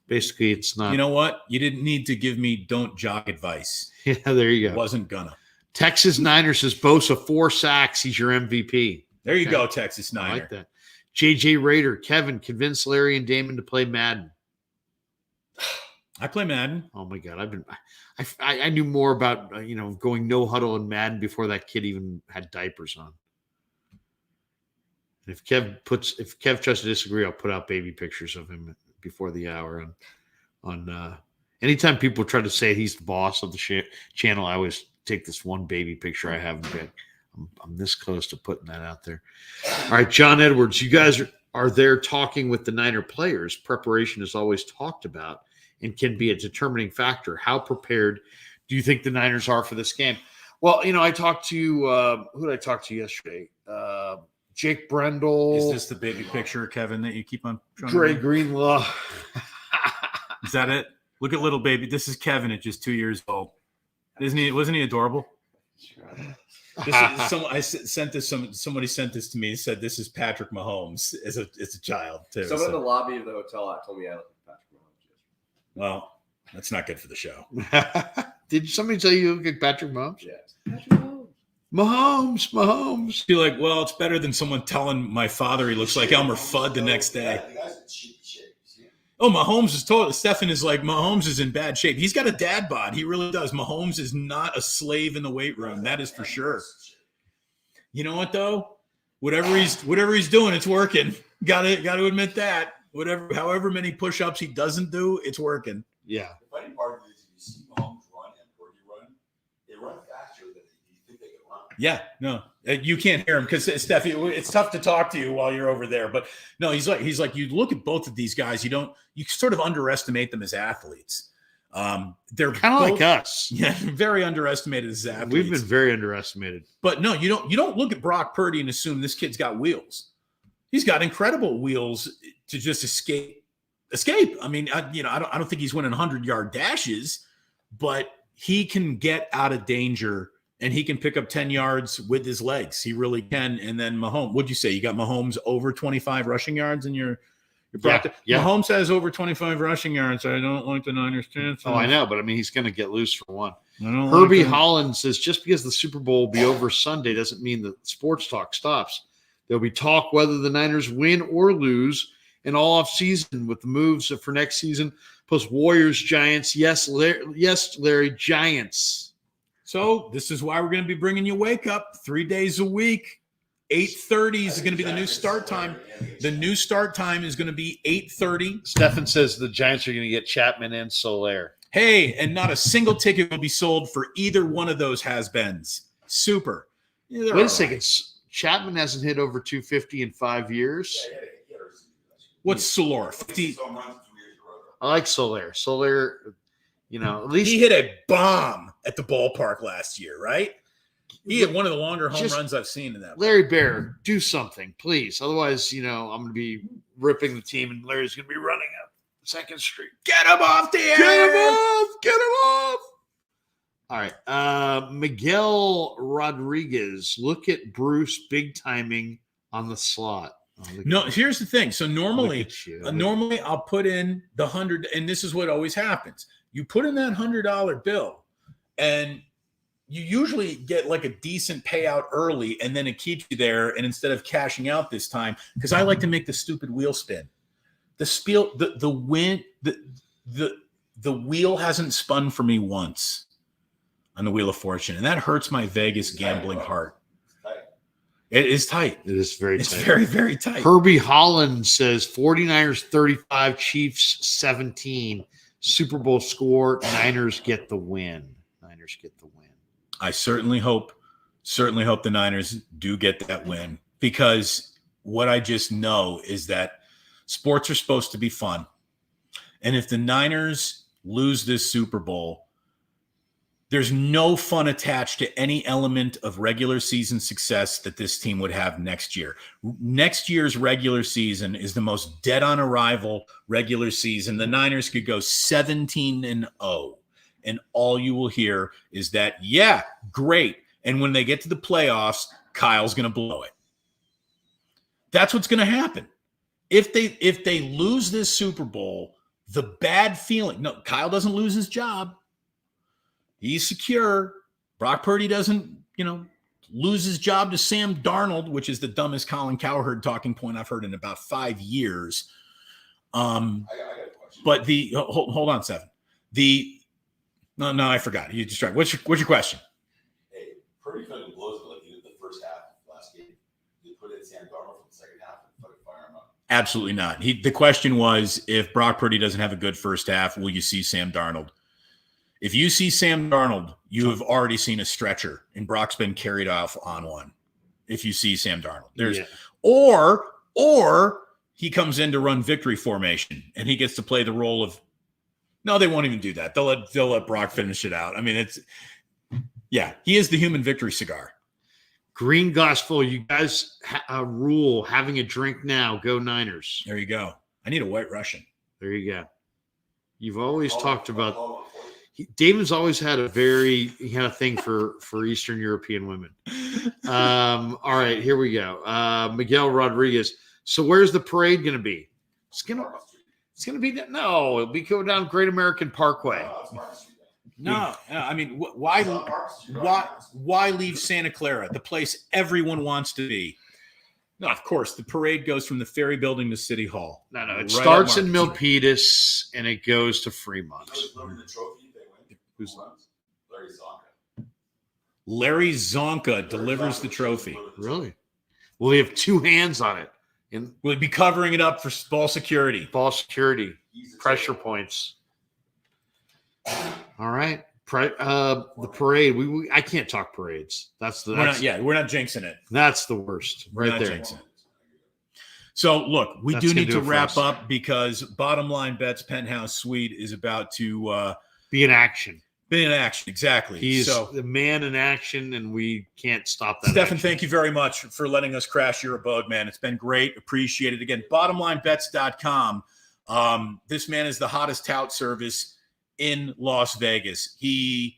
basically it's not. You know what? You didn't need to give me don't jog advice. Yeah, there you go. Wasn't gonna. Texas Niners says Bosa 4 sacks. He's your MVP. There you go, Texas Niner. I like that. JJ Raider, Kevin, convince Larry and Damon to play Madden. I play Madden. Oh my God. I knew more about, going no huddle in Madden before that kid even had diapers on. And if Kev tries to disagree, I'll put out baby pictures of him before the hour on anytime people try to say he's the boss of the channel, I always take this one baby picture I have in bed. I'm this close to putting that out there. All right, John Edwards, you guys are there talking with the Niner players. Preparation is always talked about and can be a determining factor. How prepared do you think the Niners are for this game? Well, I talked to who did I talk to yesterday? Jake Brendel. Is this the baby picture, Kevin, that you keep on showing? Dre Greenlaw. Is that it? Look at little baby. This is Kevin at just 2 years old. Wasn't he adorable? Somebody sent this to me. Said this is Patrick Mahomes as a child too. Someone in the lobby of the hotel told me I looked like Patrick Mahomes. Well, that's not good for the show. Did somebody tell you look like Patrick Mahomes? Yes. Patrick Mahomes. Be like, well, it's better than someone telling my father he looks like Elmer Fudd the next day. The guy's in shape. Oh, Mahomes is totally. Stefan is like, Mahomes is in bad shape. He's got a dad bod. He really does. Mahomes is not a slave in the weight room. That is for sure. You know what though? Whatever he's doing, it's working. Got to admit that. However many push-ups he doesn't do, it's working. Yeah. The funny part of it is, if you see Mahomes run and Purdy run, they run faster than you think they can run. Yeah, no, you can't hear him because Steph, it's tough to talk to you while you're over there. But no, he's like you look at both of these guys, you sort of underestimate them as athletes. They're kind of like us. Yeah, very underestimated as athletes. We've been very underestimated. But no, you don't look at Brock Purdy and assume this kid's got wheels. He's got incredible wheels to just escape. I mean, I don't think he's winning 100-yard dashes, but he can get out of danger and he can pick up 10 yards with his legs. He really can. And then Mahomes, what'd you say? You got Mahomes over 25 rushing yards in your practice? Yeah. Mahomes has over 25 rushing yards. I don't like the Niners' chances. Oh, I know, but I mean, he's going to get loose for one. Herbie Holland says just because the Super Bowl will be over Sunday doesn't mean the sports talk stops. There'll be talk whether the Niners win or lose in all off season with the moves for next season. Plus Warriors, Giants. Yes, Larry, Giants. So this is why we're going to be bringing you Wake Up 3 days a week. 8:30 is going to be the new start time. The new start time is going to be 8:30. Stefan says the Giants are going to get Chapman and Soler. Hey, and not a single ticket will be sold for either one of those has-beens. Super. Wait a second. Chapman hasn't hit over 250 in 5 years. What's Soler? 50. I like Soler. Soler, at least he hit a bomb at the ballpark last year, right? He had one of the longer home runs I've seen in that. Larry Bear, do something, please. Otherwise, I'm going to be ripping the team, and Larry's going to be running up 2nd Street. Get him off the air! Get him off! All right. Miguel Rodriguez, look at Bruce big timing on the slot. No, here's the thing. So normally I'll put in the 100, and this is what always happens. You put in that $100 bill, and you usually get like a decent payout early, and then it keeps you there. And instead of cashing out this time, because I like to make the stupid wheel spin, the wheel hasn't spun for me once on the Wheel of Fortune, and that hurts my Vegas gambling heart. It is tight. It is very tight. It's very, very tight. Herbie Holland says 49ers 35, Chiefs 17. Super Bowl score. Niners get the win. I certainly hope the Niners do get that win, because what I just know is that sports are supposed to be fun. And if the Niners lose this Super Bowl, there's no fun attached to any element of regular season success that this team would have next year. Next year's regular season is the most dead on arrival regular season. The Niners could go 17-0, and all you will hear is that, yeah, great. And when they get to the playoffs, Kyle's going to blow it. That's what's going to happen. If they lose this Super Bowl, the bad feeling, no, Kyle doesn't lose his job. He's secure. Brock Purdy doesn't, lose his job to Sam Darnold, which is the dumbest Colin Cowherd talking point I've heard in about 5 years. I got a question. But hold on, Seven. No, I forgot. You distracted. What's your question? Hey, Purdy fucking blows it like he did the first half of last game. You put in Sam Darnold for the second half and fucking fire him up. Absolutely not. The question was, if Brock Purdy doesn't have a good first half, will you see Sam Darnold? If you see Sam Darnold, you have already seen a stretcher, and Brock's been carried off on one. If you see Sam Darnold, or he comes in to run victory formation, and he gets to play the role of. No, they won't even do that. They'll let Brock finish it out. I mean, he is the human victory cigar. Green Gospel, you guys rule having a drink now. Go Niners. There you go. I need a White Russian. There you go. You've always talked about. Damon's always had a thing for Eastern European women. All right, here we go. Miguel Rodriguez. So where's the parade going to be? It's going to be it'll be going down Great American Parkway. No, I mean, why leave Santa Clara, the place everyone wants to be? No, of course, the parade goes from the Ferry Building to City Hall. No, it starts in Milpitas and it goes to Fremont. Who's Larry Zonka? Larry Zonka delivers the trophy. Really? Well, he have two hands on it. We'll be covering it up for ball security. Pressure points. All right. The parade. I can't talk parades. We're not jinxing it. That's the worst. Right there. Jinxing it. So look, we do need to wrap up because Bottom Line Bets Penthouse Suite is about to be in action. Exactly. He's the man in action, and we can't stop that. Stefan, thank you very much for letting us crash your abode, man. It's been great. Appreciate it. Again, bottomlinebets.com. This man is the hottest tout service in Las Vegas. He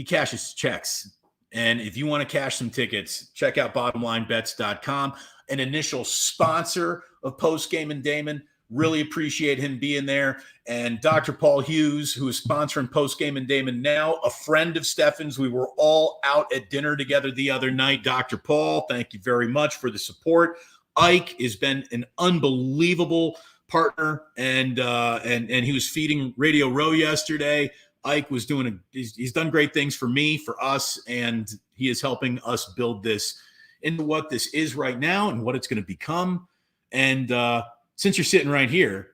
cashes checks. And if you want to cash some tickets, check out bottomlinebets.com. An initial sponsor of Postgame and Damon. Really appreciate him being there. And Dr. Paul Hughes, who is sponsoring Postgame and Damon now, a friend of Stefan's. We were all out at dinner together the other night. Dr. Paul, thank you very much for the support. Ike has been an unbelievable partner, and he was feeding Radio Row yesterday. Ike was he's done great things for me, for us, and he is helping us build this into what this is right now and what it's going to become. And since you're sitting right here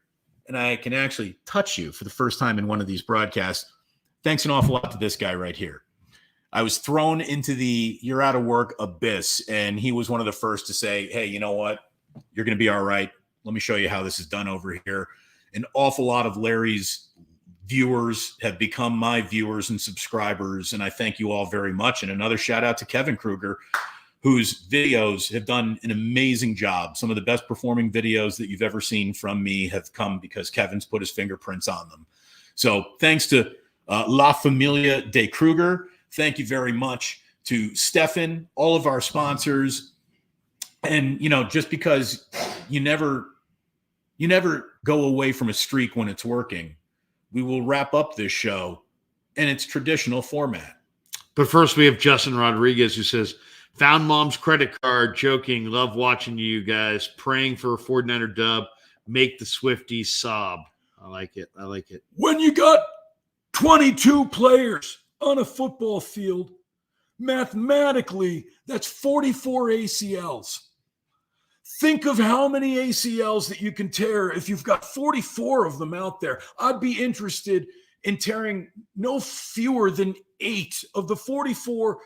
and I can actually touch you for the first time in one of these broadcasts, thanks an awful lot to this guy right here. I was thrown into the you're out of work abyss, and he was one of the first to say, hey, you know what? You're going to be all right. Let me show you how this is done over here. An awful lot of Larry's viewers have become my viewers and subscribers, and I thank you all very much. And another shout out to Kevin Kruger, whose videos have done an amazing job. Some of the best performing videos that you've ever seen from me have come because Kevin's put his fingerprints on them. So thanks to La Familia de Kruger. Thank you very much to Stefan, all of our sponsors. And, just because you never go away from a streak when it's working, we will wrap up this show in its traditional format. But first we have Justin Rodriguez, who says, found mom's credit card, joking, love watching you guys, praying for a 49er dub, make the Swifties sob. I like it. When you got 22 players on a football field, mathematically, that's 44 ACLs. Think of how many ACLs that you can tear if you've got 44 of them out there. I'd be interested in tearing no fewer than 8 of the 44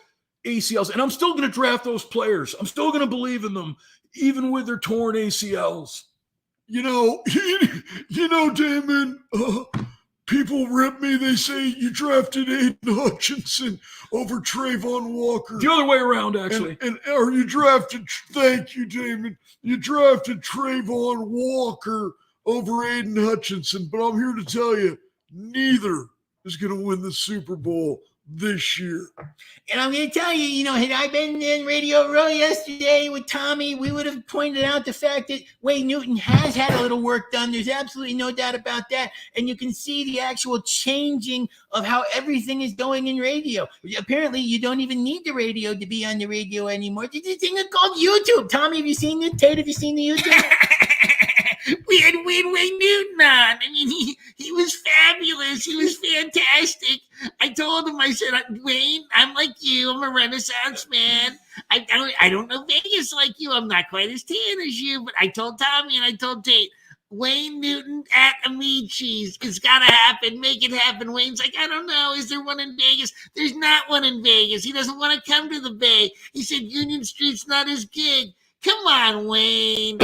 ACLs. And I'm still going to draft those players. I'm still going to believe in them, even with their torn ACLs. Damon, people rip me. They say you drafted Aiden Hutchinson over Trayvon Walker. The other way around, actually. Or you drafted, thank you, Damon. You drafted Trayvon Walker over Aiden Hutchinson. But I'm here to tell you, neither is going to win the Super Bowl this year. And I'm going to tell you, had I been in Radio Row yesterday with Tommy, we would have pointed out the fact that Wade Newton has had a little work done. There's absolutely no doubt about that. And you can see the actual changing of how everything is going in radio. Apparently, you don't even need the radio to be on the radio anymore. There's this thing called YouTube. Tommy, have you seen it? Tate, have you seen the YouTube? We had Wayne Newton on. I mean, he was fabulous. He was fantastic. I told him, I said, Wayne, I'm like you. I'm a Renaissance man. I don't know Vegas like you. I'm not quite as tan as you. But I told Tommy and I told Tate, Wayne Newton at Amici's. It's got to happen. Make it happen. Wayne's like, I don't know. Is there one in Vegas? There's not one in Vegas. He doesn't want to come to the Bay. He said Union Street's not his gig. Come on, Wayne.